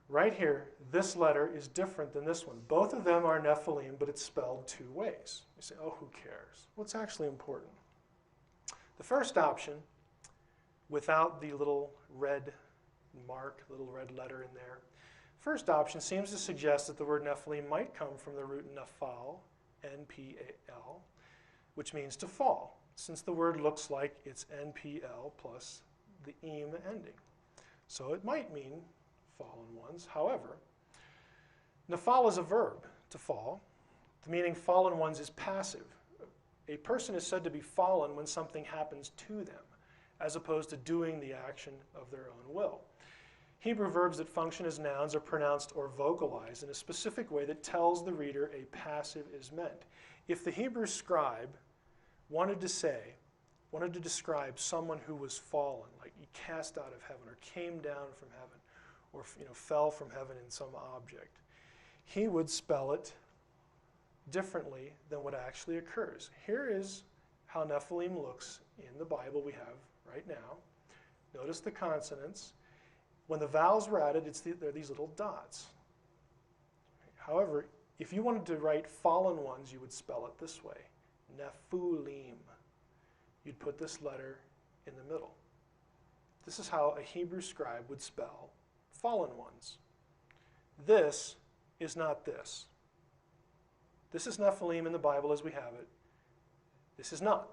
Right here, this letter is different than this one. Both of them are Nephilim, but it's spelled two ways. You say, oh, who cares? Well, it's actually important. The first option, without the little red mark, little red letter in there, first option seems to suggest that the word Nephilim might come from the root naphal, N-P-A-L, which means to fall, since the word looks like it's N-P-L plus the im ending. So it might mean fallen ones. However, naphal is a verb, to fall. The meaning fallen ones is passive. A person is said to be fallen when something happens to them, as opposed to doing the action of their own will. Hebrew verbs that function as nouns are pronounced or vocalized in a specific way that tells the reader a passive is meant. If the Hebrew scribe wanted to describe someone who was fallen, like he cast out of heaven or came down from heaven or fell from heaven in some object, he would spell it differently than what actually occurs. Here is how Nephilim looks in the Bible we have right now. Notice the consonants. When the vowels were added, they're these little dots. However, if you wanted to write fallen ones, you would spell it this way, Nephilim. You'd put this letter in the middle. This is how a Hebrew scribe would spell fallen ones. This is not this. This is Nephilim in the Bible as we have it. This is not.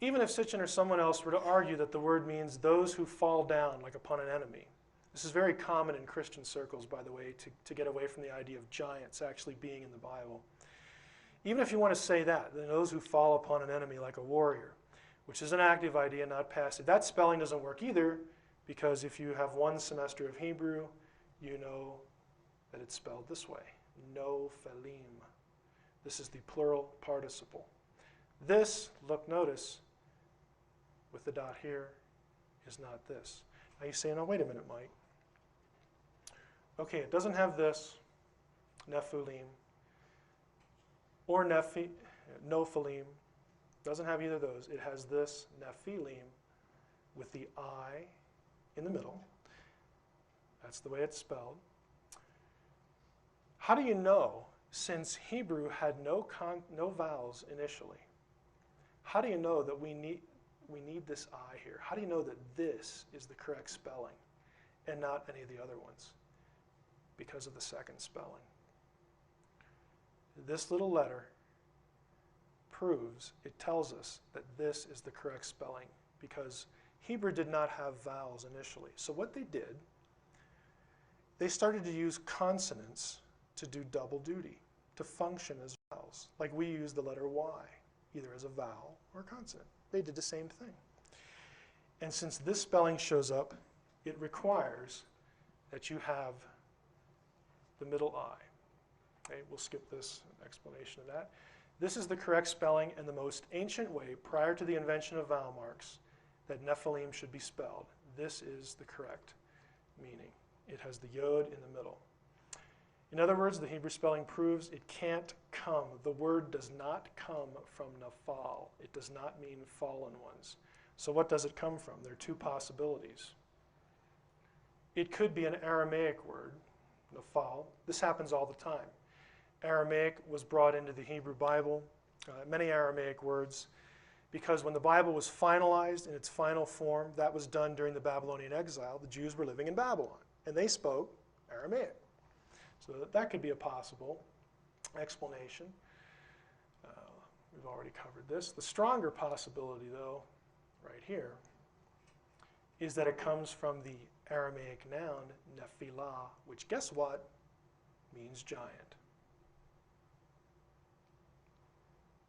Even if Sitchin or someone else were to argue that the word means those who fall down like upon an enemy. This is very common in Christian circles, by the way, to get away from the idea of giants actually being in the Bible. Even if you want to say that, then those who fall upon an enemy like a warrior, which is an active idea, not passive. That spelling doesn't work either, because if you have one semester of Hebrew, you know that it's spelled this way, no-phelim. This is the plural participle. This, notice, with the dot here, is not this. Now you say, no, wait a minute, Mike. Okay, it doesn't have this, Nephilim, or no-phelim. Doesn't have either of those. It has this, Nephilim, with the I in the middle. That's the way it's spelled. How do you know, since Hebrew had no vowels initially, how do you know that we need this I here? How do you know that this is the correct spelling and not any of the other ones? Because of the second spelling. This little letter proves, it tells us that this is the correct spelling because Hebrew did not have vowels initially. So what they did, they started to use consonants to do double duty, to function as vowels. Like we use the letter Y, either as a vowel or a consonant. They did the same thing. And since this spelling shows up, it requires that you have the middle I. Okay, we'll skip this explanation of that. This is the correct spelling and the most ancient way prior to the invention of vowel marks that Nephilim should be spelled. This is the correct meaning. It has the yod in the middle. In other words, the Hebrew spelling proves it can't come. The word does not come from nafal. It does not mean fallen ones. So what does it come from? There are two possibilities. It could be an Aramaic word, nafal. This happens all the time. Aramaic was brought into the Hebrew Bible, many Aramaic words, because when the Bible was finalized in its final form, that was done during the Babylonian exile. The Jews were living in Babylon, and they spoke Aramaic. So that could be a possible explanation. We've already covered this. The stronger possibility, though, right here, is that it comes from the Aramaic noun nephilah, which, guess what, means giant.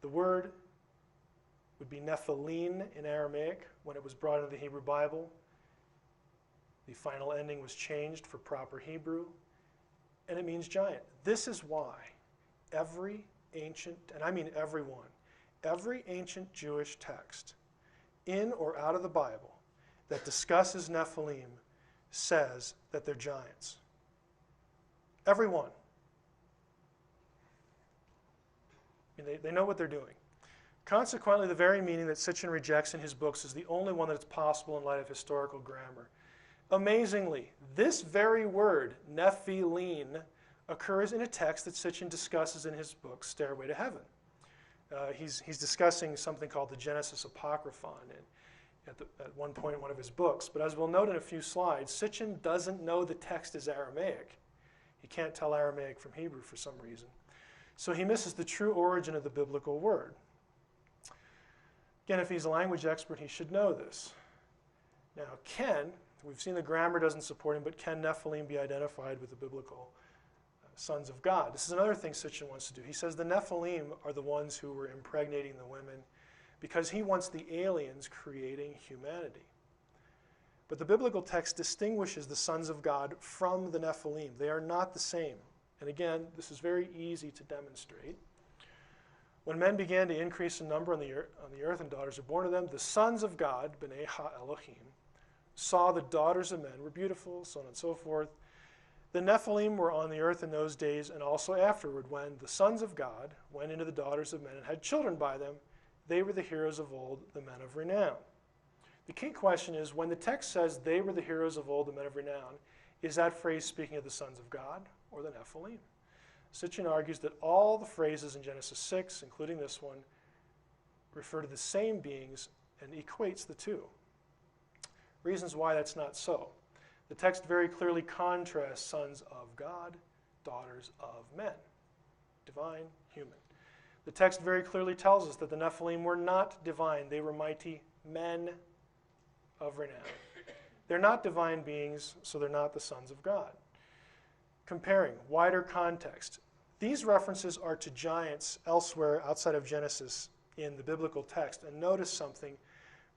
The word would be nephilim in Aramaic when it was brought into the Hebrew Bible. The final ending was changed for proper Hebrew, and it means giant. This is why every ancient, and I mean everyone, every ancient Jewish text in or out of the Bible that discusses Nephilim says that they're giants. Every one. I mean, they know what they're doing. Consequently, the very meaning that Sitchin rejects in his books is the only one that's possible in light of historical grammar. Amazingly, this very word, Nephilim, occurs in a text that Sitchin discusses in his book, Stairway to Heaven. He's discussing something called the Genesis Apocryphon at one point in one of his books. But as we'll note in a few slides, Sitchin doesn't know the text is Aramaic. He can't tell Aramaic from Hebrew for some reason. So he misses the true origin of the biblical word. Again, if he's a language expert, he should know this. Now, we've seen the grammar doesn't support him, but can Nephilim be identified with the biblical sons of God? This is another thing Sitchin wants to do. He says the Nephilim are the ones who were impregnating the women because he wants the aliens creating humanity. But the biblical text distinguishes the sons of God from the Nephilim. They are not the same. And again, this is very easy to demonstrate. When men began to increase in number on the earth and daughters were born to them, the sons of God, B'nai Ha-Elohim, saw the daughters of men were beautiful, so on and so forth. The Nephilim were on the earth in those days and also afterward when the sons of God went into the daughters of men and had children by them. They were the heroes of old, the men of renown. The key question is, when the text says they were the heroes of old, the men of renown, is that phrase speaking of the sons of God or the Nephilim? Sitchin argues that all the phrases in Genesis 6, including this one, refer to the same beings and equates the two. Reasons why that's not so. The text very clearly contrasts sons of God, daughters of men, divine, human. The text very clearly tells us that the Nephilim were not divine. They were mighty men of renown. They're not divine beings, so they're not the sons of God. Comparing, wider context. These references are to giants elsewhere outside of Genesis in the biblical text. And notice something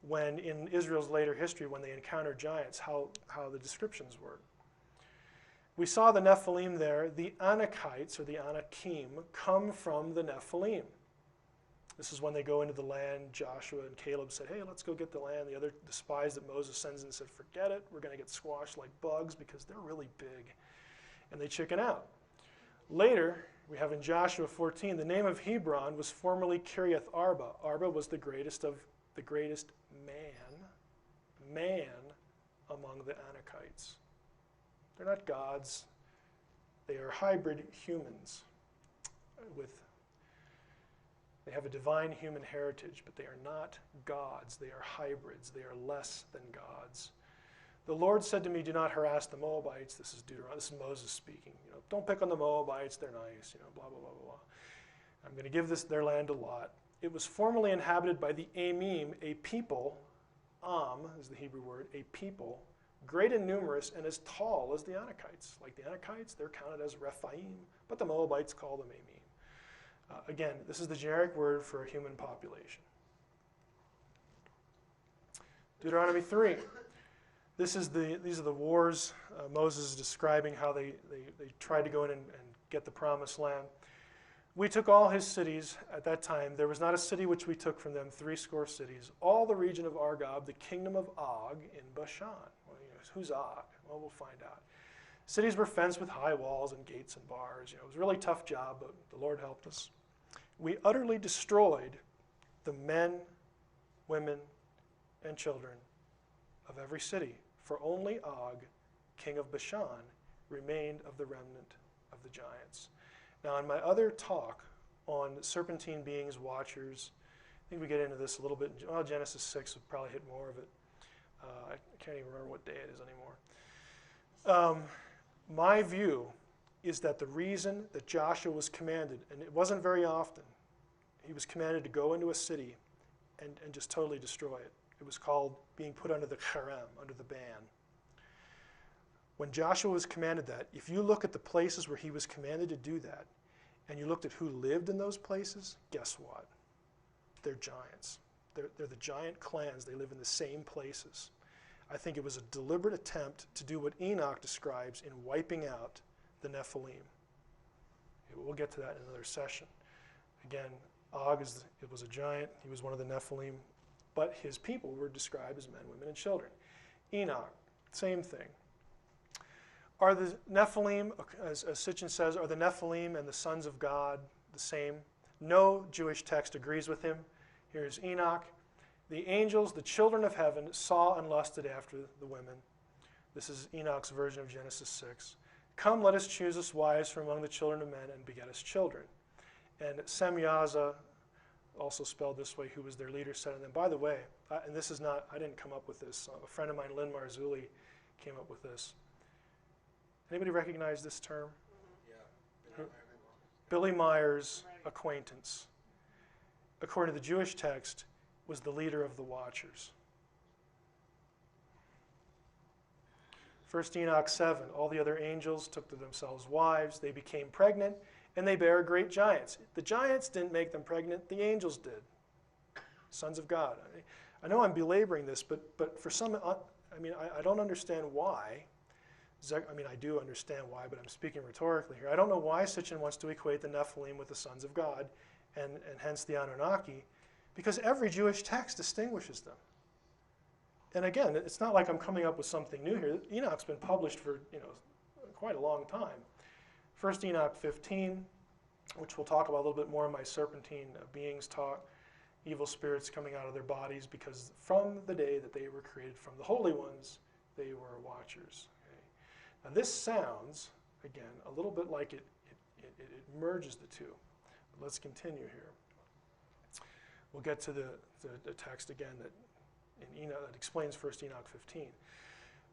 when in Israel's later history, when they encountered giants, how the descriptions were. We saw the Nephilim there. The Anakites, or the Anakim, come from the Nephilim. This is when they go into the land. Joshua and Caleb said, hey, let's go get the land. The spies that Moses sends in said, forget it. We're going to get squashed like bugs because they're really big. And they chicken out. Later, we have in Joshua 14, the name of Hebron was formerly Kiriath Arba. Arba was the greatest man among the Anakites. They're not gods. They are hybrid humans. They have a divine human heritage, but they are not gods. They are hybrids. They are less than gods. The Lord said to me, do not harass the Moabites. This is Deuteronomy. This is Moses speaking. Don't pick on the Moabites. They're nice. Blah, blah, blah, blah, blah. I'm going to give their land to Lot. It was formerly inhabited by the Amim, a people. Is the Hebrew word, a people, great and numerous and as tall as the Anakites. Like the Anakites, they're counted as Rephaim, but the Moabites call them Amim. Again, this is the generic word for a human population. Deuteronomy 3. These are the wars. Moses is describing how they tried to go in and get the promised land. We took all his cities at that time. There was not a city which we took from them, 80 cities. All the region of Argob, the kingdom of Og in Bashan. Well, who's Og? Well, we'll find out. Cities were fenced with high walls and gates and bars. It was a really tough job, but the Lord helped us. We utterly destroyed the men, women, and children of every city, for only Og, king of Bashan, remained of the remnant of the giants. Now, in my other talk on serpentine beings, watchers, I think we get into this a little bit. Well, Genesis 6 would probably hit more of it. I can't even remember what day it is anymore. My view is that the reason that Joshua was commanded, and it wasn't very often, he was commanded to go into a city and just totally destroy it. It was called being put under the cherem, under the ban. When Joshua was commanded that, if you look at the places where he was commanded to do that, and you looked at who lived in those places, guess what? They're giants. They're the giant clans. They live in the same places. I think it was a deliberate attempt to do what Enoch describes in wiping out the Nephilim. We'll get to that in another session. Again, Og was a giant. He was one of the Nephilim. But his people were described as men, women, and children. Enoch, same thing. Are the Nephilim, as Sitchin says, are the Nephilim and the sons of God the same? No Jewish text agrees with him. Here's Enoch. The angels, the children of heaven, saw and lusted after the women. This is Enoch's version of Genesis 6. Come, let us choose us wives from among the children of men and beget us children. And Semyaza, also spelled this way, who was their leader, said to them, by the way, and this is not, I didn't come up with this. A friend of mine, Lynn Marzulli, came up with this. Anybody recognize this term? Yeah. Billy Meyer's acquaintance, according to the Jewish text, was the leader of the Watchers. 1 Enoch 7, all the other angels took to themselves wives. They became pregnant, and they bare great giants. The giants didn't make them pregnant. The angels did. Sons of God. I know I'm belaboring this, but for some, I don't understand why. I do understand why, but I'm speaking rhetorically here. I don't know why Sitchin wants to equate the Nephilim with the sons of God, and hence the Anunnaki, because every Jewish text distinguishes them. And again, it's not like I'm coming up with something new here. Enoch's been published for quite a long time. 1 Enoch 15, which we'll talk about a little bit more in my serpentine beings talk, evil spirits coming out of their bodies, because from the day that they were created from the holy ones, they were watchers. Now this sounds, again, a little bit like it merges the two. But let's continue here. We'll get to the text again that in Enoch that explains 1 Enoch 15.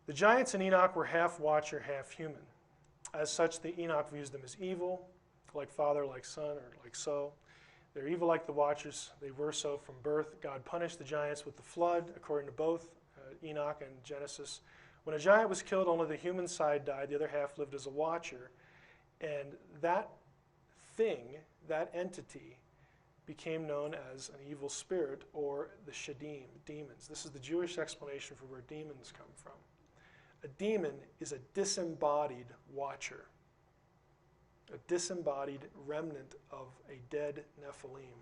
The giants in Enoch were half watcher, half human. As such, the Enoch views them as evil, like father, like son, or like so. They're evil like the watchers. They were so from birth. God punished the giants with the flood, according to both Enoch and Genesis. When a giant was killed, only the human side died. The other half lived as a watcher. And that thing, that entity, became known as an evil spirit, or the Shadim, demons. This is the Jewish explanation for where demons come from. A demon is a disembodied watcher, a disembodied remnant of a dead Nephilim,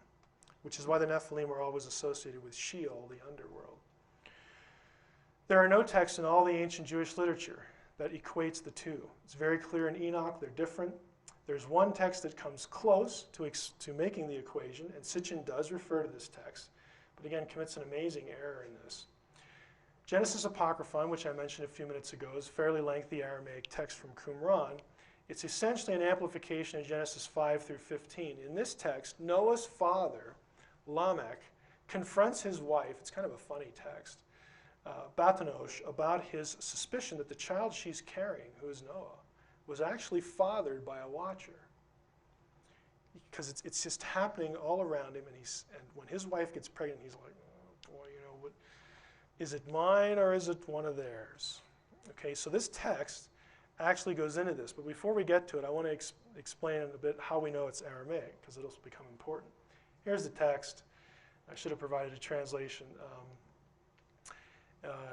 which is why the Nephilim are always associated with Sheol, the underworld. There are no texts in all the ancient Jewish literature that equates the two. It's very clear in Enoch, they're different. There's one text that comes close to making the equation, and Sitchin does refer to this text, but again commits an amazing error in this. Genesis Apocryphon, which I mentioned a few minutes ago, is a fairly lengthy Aramaic text from Qumran. It's essentially an amplification of Genesis 5 through 15. In this text, Noah's father, Lamech, confronts his wife, it's kind of a funny text, Batanosh, about his suspicion that the child she's carrying, who is Noah, was actually fathered by a watcher. Because it's just happening all around him, and when his wife gets pregnant, he's like, oh, boy, what, is it mine or is it one of theirs? Okay, so this text actually goes into this, but before we get to it, I want to explain a bit how we know it's Aramaic, because it'll become important. Here's the text. I should have provided a translation.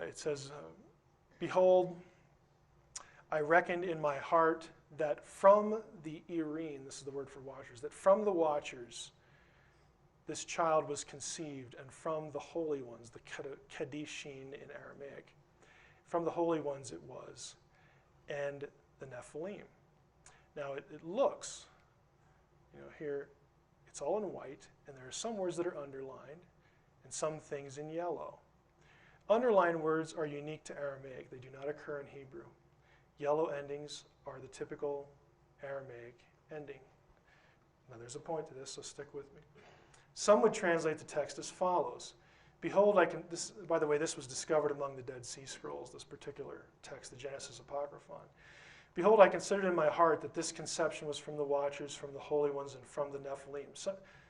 It says, behold, I reckoned in my heart that from the Irene, this is the word for watchers, that from the watchers this child was conceived, and from the holy ones, the Kadishin in Aramaic, from the holy ones it was. And the Nephilim. Now it looks, here it's all in white, and there are some words that are underlined and some things in yellow. Underlined words are unique to Aramaic. They do not occur in Hebrew. Yellow endings are the typical Aramaic ending. Now there's a point to this, so stick with me. Some would translate the text as follows. Behold, by the way, this was discovered among the Dead Sea Scrolls, this particular text, the Genesis Apocryphon. Behold, I considered in my heart that this conception was from the Watchers, from the Holy Ones, and from the Nephilim.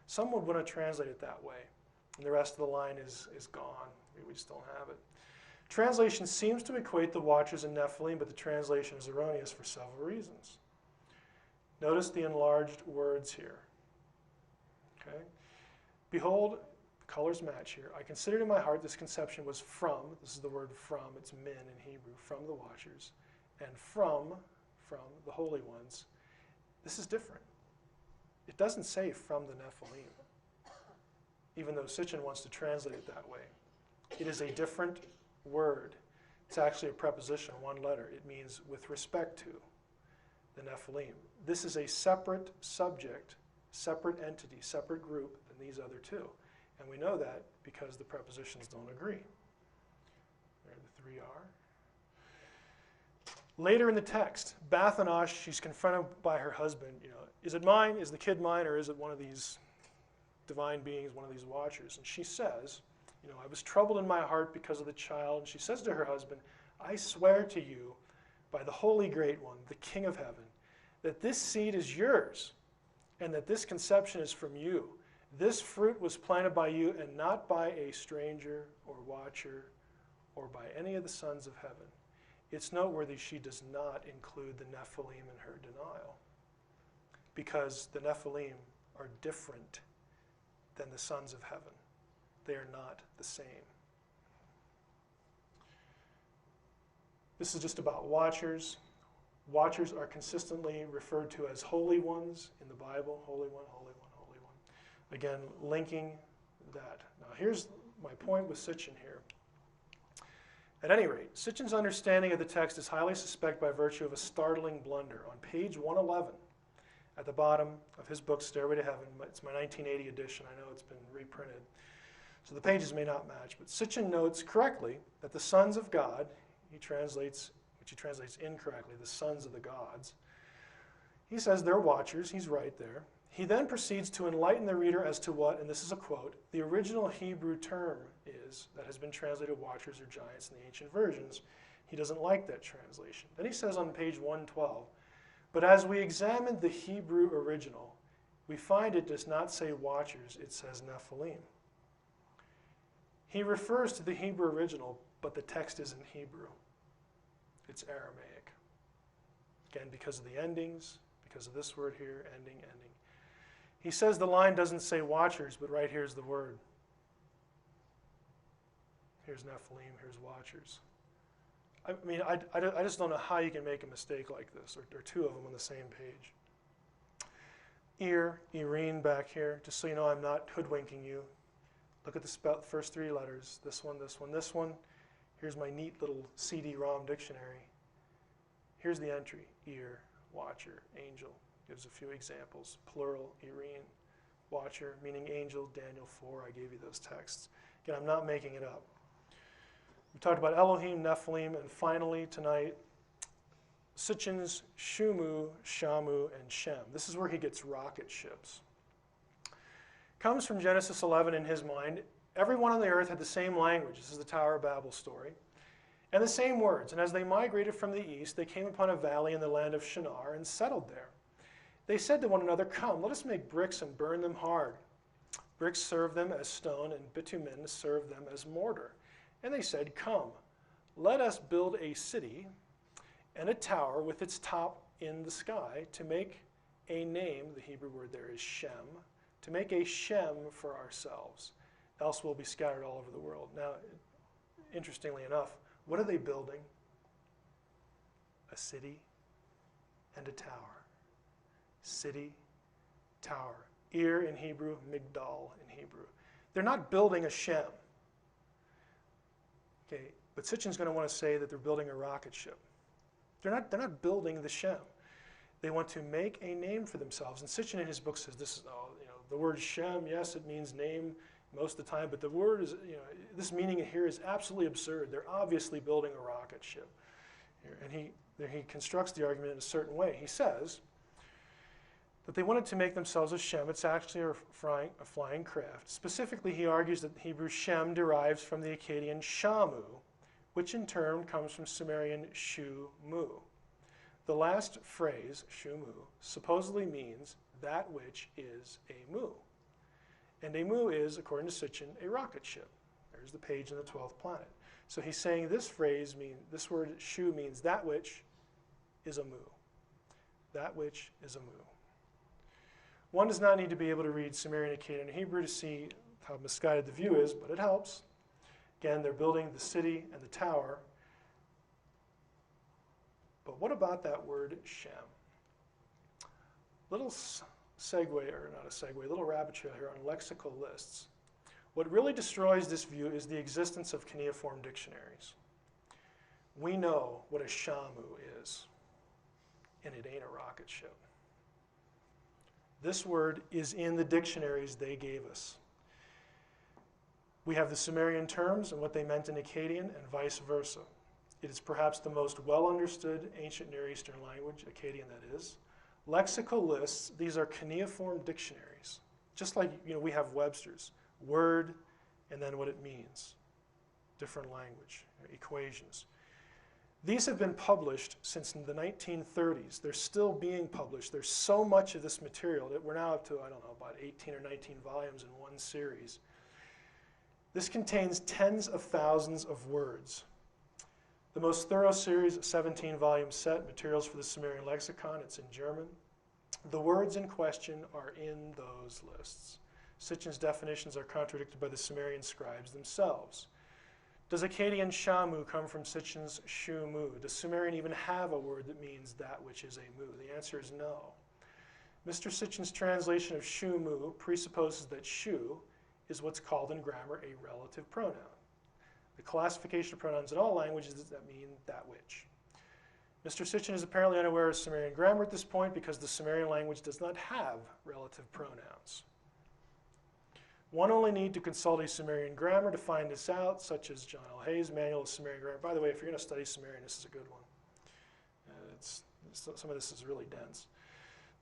Some would want to translate it that way, and the rest of the line is gone. We just don't have it. Translation seems to equate the Watchers and Nephilim, but the translation is erroneous for several reasons. Notice the enlarged words here. Okay? Behold, the colors match here. I considered in my heart this conception was from, this is the word from, it's min in Hebrew, from the Watchers, and from the Holy Ones. This is different. It doesn't say from the Nephilim, even though Sitchin wants to translate it that way. It is a different word. It's actually a preposition, one letter. It means with respect to the Nephilim. This is a separate subject, separate entity, separate group than these other two. And we know that because the prepositions don't agree. There the three are. Later in the text, Bathanash, she's confronted by her husband. Is it mine? Is the kid mine? Or is it one of these divine beings, one of these Watchers? And she says, I was troubled in my heart because of the child. And she says to her husband, I swear to you by the Holy Great One, the King of Heaven, that this seed is yours and that this conception is from you. This fruit was planted by you and not by a stranger or Watcher or by any of the sons of heaven. It's noteworthy she does not include the Nephilim in her denial, because the Nephilim are different than the sons of heaven. They are not the same. This is just about Watchers. Watchers are consistently referred to as holy ones in the Bible. Holy one, holy one, holy one. Again, linking that. Now here's my point with Sitchin here. At any rate, Sitchin's understanding of the text is highly suspect by virtue of a startling blunder. On page 111, at the bottom of his book, Stairway to Heaven, it's my 1980 edition. I know it's been reprinted, so the pages may not match, but Sitchin notes correctly that the sons of God, which he translates incorrectly, the sons of the gods, he says they're Watchers. He's right there. He then proceeds to enlighten the reader as to what, and this is a quote, the original Hebrew term is that has been translated Watchers or giants in the ancient versions. He doesn't like that translation. Then he says on page 112, but as we examined the Hebrew original, we find it does not say Watchers, it says Nephilim. He refers to the Hebrew original, but the text isn't Hebrew. It's Aramaic. Again, because of the endings, because of this word here, ending. He says the line doesn't say Watchers, but right here's the word. Here's Nephilim, here's Watchers. I mean, I just don't know how you can make a mistake like this, or two of them on the same page. Irene back here, just so you know I'm not hoodwinking you. Look at the first three letters, this one, this one, this one. Here's my neat little CD-ROM dictionary. Here's the entry, ear, Watcher, angel. Gives a few examples. Plural, Irene, Watcher, meaning angel, Daniel 4. I gave you those texts. Again, I'm not making it up. We talked about Elohim, Nephilim, and finally tonight, Sitchin's Shumu, Shamu, and Shem. This is where he gets rocket ships. Comes from Genesis 11 in his mind. Everyone on the earth had the same language. This is the Tower of Babel story. And the same words. And as they migrated from the east, they came upon a valley in the land of Shinar and settled there. They said to one another, come, let us make bricks and burn them hard. Bricks serve them as stone, and bitumen serve them as mortar. And they said, come, let us build a city and a tower with its top in the sky to make a name, the Hebrew word there is Shem, to make a Shem for ourselves, else we'll be scattered all over the world. Now, interestingly enough, what are they building? A city and a tower. City, tower. Ir in Hebrew, Migdal in Hebrew. They're not building a Shem. Okay, but Sitchin's going to want to say that they're building a rocket ship. They're not building the Shem. They want to make a name for themselves. And Sitchin in his book says this is, the word Shem, yes, it means name most of the time, but the word is, this meaning here is absolutely absurd. They're obviously building a rocket ship. And he constructs the argument in a certain way. He says that they wanted to make themselves a Shem. It's actually a flying craft. Specifically, he argues that Hebrew Shem derives from the Akkadian Shamu, which in turn comes from Sumerian Shu-mu. The last phrase, Shu-mu, supposedly means that which is a mu. And a mu is, according to Sitchin, a rocket ship. There's the page in the 12th planet. So he's saying this word shu means that which is a mu. That which is a mu. One does not need to be able to read Sumerian, Akkadian, and Hebrew to see how misguided the view is, but it helps. Again, they're building the city and the tower. But what about that word Shem? Little segue, or not a segue, little rabbit trail here on lexical lists. What really destroys this view is the existence of cuneiform dictionaries. We know what a shamu is, and it ain't a rocket ship. This word is in the dictionaries they gave us. We have the Sumerian terms and what they meant in Akkadian and vice versa. It is perhaps the most well-understood ancient Near Eastern language, Akkadian that is. Lexical lists, these are cuneiform dictionaries. Just like we have Webster's. Word and then what it means. Different language, equations. These have been published since the 1930s. They're still being published. There's so much of this material that we're now up to, about 18 or 19 volumes in one series. This contains tens of thousands of words. The most thorough series, a 17-volume set, Materials for the Sumerian Lexicon, it's in German. The words in question are in those lists. Sitchin's definitions are contradicted by the Sumerian scribes themselves. Does Akkadian Shamu come from Sitchin's Shu-mu? Does Sumerian even have a word that means that which is a mu? The answer is no. Mr. Sitchin's translation of Shu-mu presupposes that Shu is what's called in grammar a relative pronoun. The classification of pronouns in all languages that mean that which. Mr. Sitchin is apparently unaware of Sumerian grammar at this point because the Sumerian language does not have relative pronouns. One only need to consult a Sumerian grammar to find this out, such as John L. Hayes' Manual of Sumerian Grammar. By the way, if you're going to study Sumerian, this is a good one. Some of this is really dense.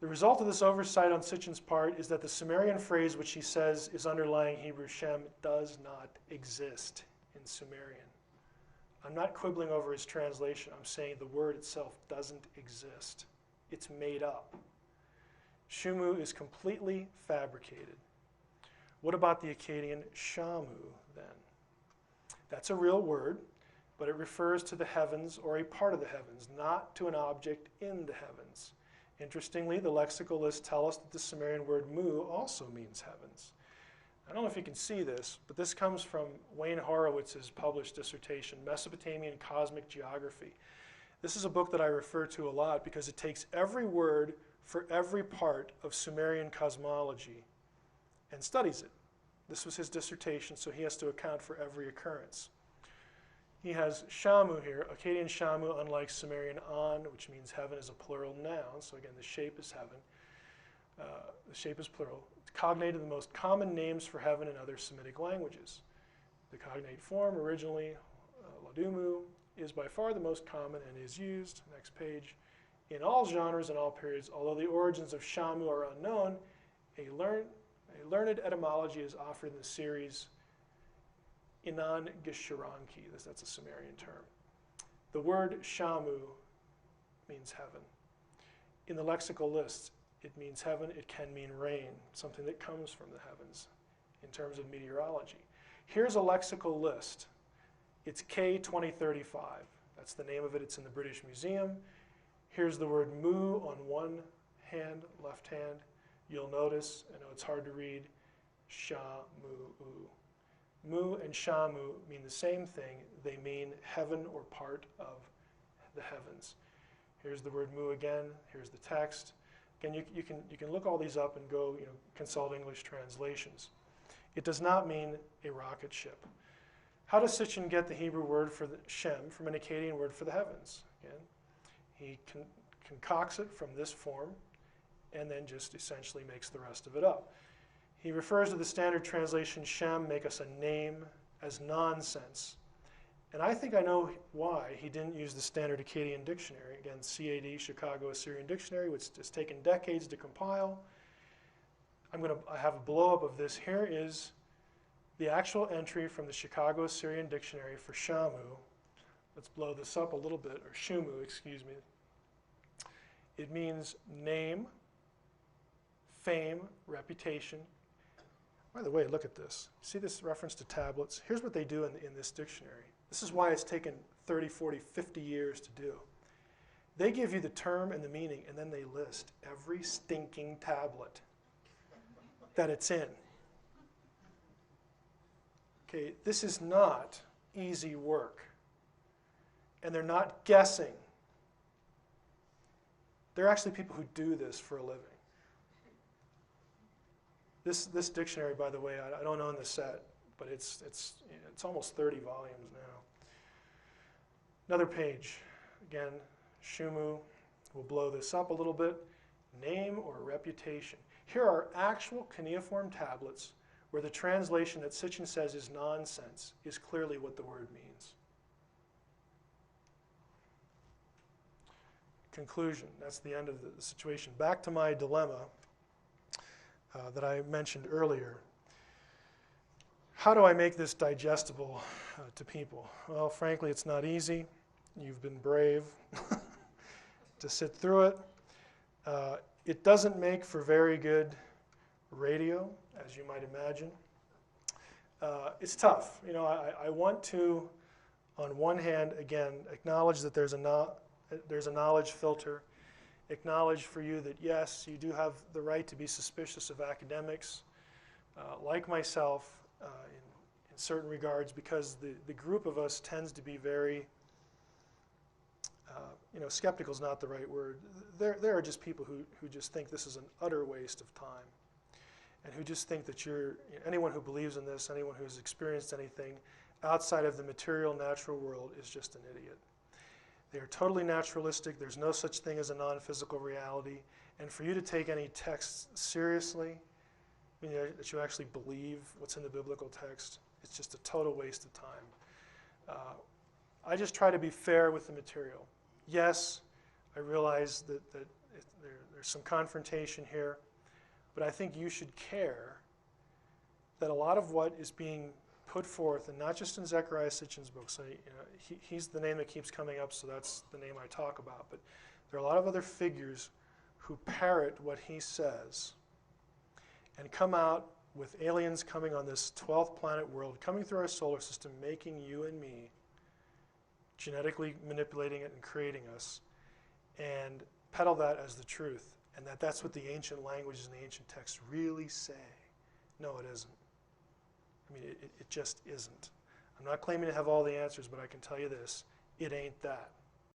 The result of this oversight on Sitchin's part is that the Sumerian phrase which he says is underlying Hebrew Shem does not exist in Sumerian. I'm not quibbling over his translation. I'm saying the word itself doesn't exist. It's made up. Shumu is completely fabricated. What about the Akkadian Shamu, then? That's a real word, but it refers to the heavens or a part of the heavens, not to an object in the heavens. Interestingly, the lexical lists tell us that the Sumerian word mu also means heavens. I don't know if you can see this, but this comes from Wayne Horowitz's published dissertation, Mesopotamian Cosmic Geography. This is a book that I refer to a lot because it takes every word for every part of Sumerian cosmology and studies it. This was his dissertation, so he has to account for every occurrence. He has Shamu here. Akkadian Shamu, unlike Sumerian An, which means heaven, is a plural noun. So again, the shape is heaven. The shape is plural. It's cognated the most common names for heaven in other Semitic languages. The cognate form, originally Ladumu, is by far the most common and is used, next page, in all genres and all periods. Although the origins of Shamu are unknown, a learned etymology is offered in the series Inan Gisharanki. That's a Sumerian term. The word Shamu means heaven. In the lexical lists, it means heaven. It can mean rain, something that comes from the heavens in terms of meteorology. Here's a lexical list. It's K2035. That's the name of it. It's in the British Museum. Here's the word mu on one hand, left hand. You'll notice, I know it's hard to read, Sha-mu-u. Mu and Shamu mean the same thing. They mean heaven or part of the heavens. Here's the word mu again. Here's the text. Again, you can look all these up and go consult English translations. It does not mean a rocket ship. How does Sitchin get the Hebrew word for the Shem from an Akkadian word for the heavens? Again, He concocts it from this form and then just essentially makes the rest of it up. He refers to the standard translation, Shem, make us a name, as nonsense. And I think I know why he didn't use the standard Akkadian dictionary. Again, CAD, Chicago Assyrian Dictionary, which has taken decades to compile. I have a blow-up of this. Here is the actual entry from the Chicago Assyrian Dictionary for Shamu. Let's blow this up a little bit, or Shumu, excuse me. It means name, fame, reputation. By the way, look at this. See this reference to tablets? Here's what they do in this dictionary. This is why it's taken 30, 40, 50 years to do. They give you the term and the meaning, and then they list every stinking tablet that it's in. Okay, this is not easy work. And they're not guessing. There are actually people who do this for a living. This dictionary, by the way, I don't own the set, but it's almost 30 volumes now. Another page. Again, Shumu. We'll blow this up a little bit. Name or reputation. Here are actual cuneiform tablets where the translation that Sitchin says is nonsense is clearly what the word means. Conclusion. That's the end of the situation. Back to my dilemma that I mentioned earlier. How do I make this digestible to people? Well, frankly, it's not easy. You've been brave to sit through it. It doesn't make for very good radio, as you might imagine. It's tough. You know, I want to, on one hand, again, acknowledge that there's a knowledge filter. Acknowledge for you that, yes, you do have the right to be suspicious of academics, like myself, in certain regards, because the group of us tends to be very, skeptical is not the right word. There are just people who just think this is an utter waste of time, and who just think that anyone who believes in this, anyone who's experienced anything outside of the material, natural world is just an idiot. They are totally naturalistic. There's no such thing as a non-physical reality. And for you to take any text seriously, that you actually believe what's in the biblical text, it's just a total waste of time. I just try to be fair with the material. Yes, I realize that there's some confrontation here, but I think you should care that a lot of what is being put forth, and not just in Zechariah Sitchin's book, so he's the name that keeps coming up, so that's the name I talk about, but there are a lot of other figures who parrot what he says and come out with aliens coming on this 12th planet world, coming through our solar system, making you and me, genetically manipulating it and creating us, and peddle that as the truth, and that's what the ancient languages and the ancient texts really say. No, it isn't. I mean, it just isn't. I'm not claiming to have all the answers, but I can tell you this, it ain't that.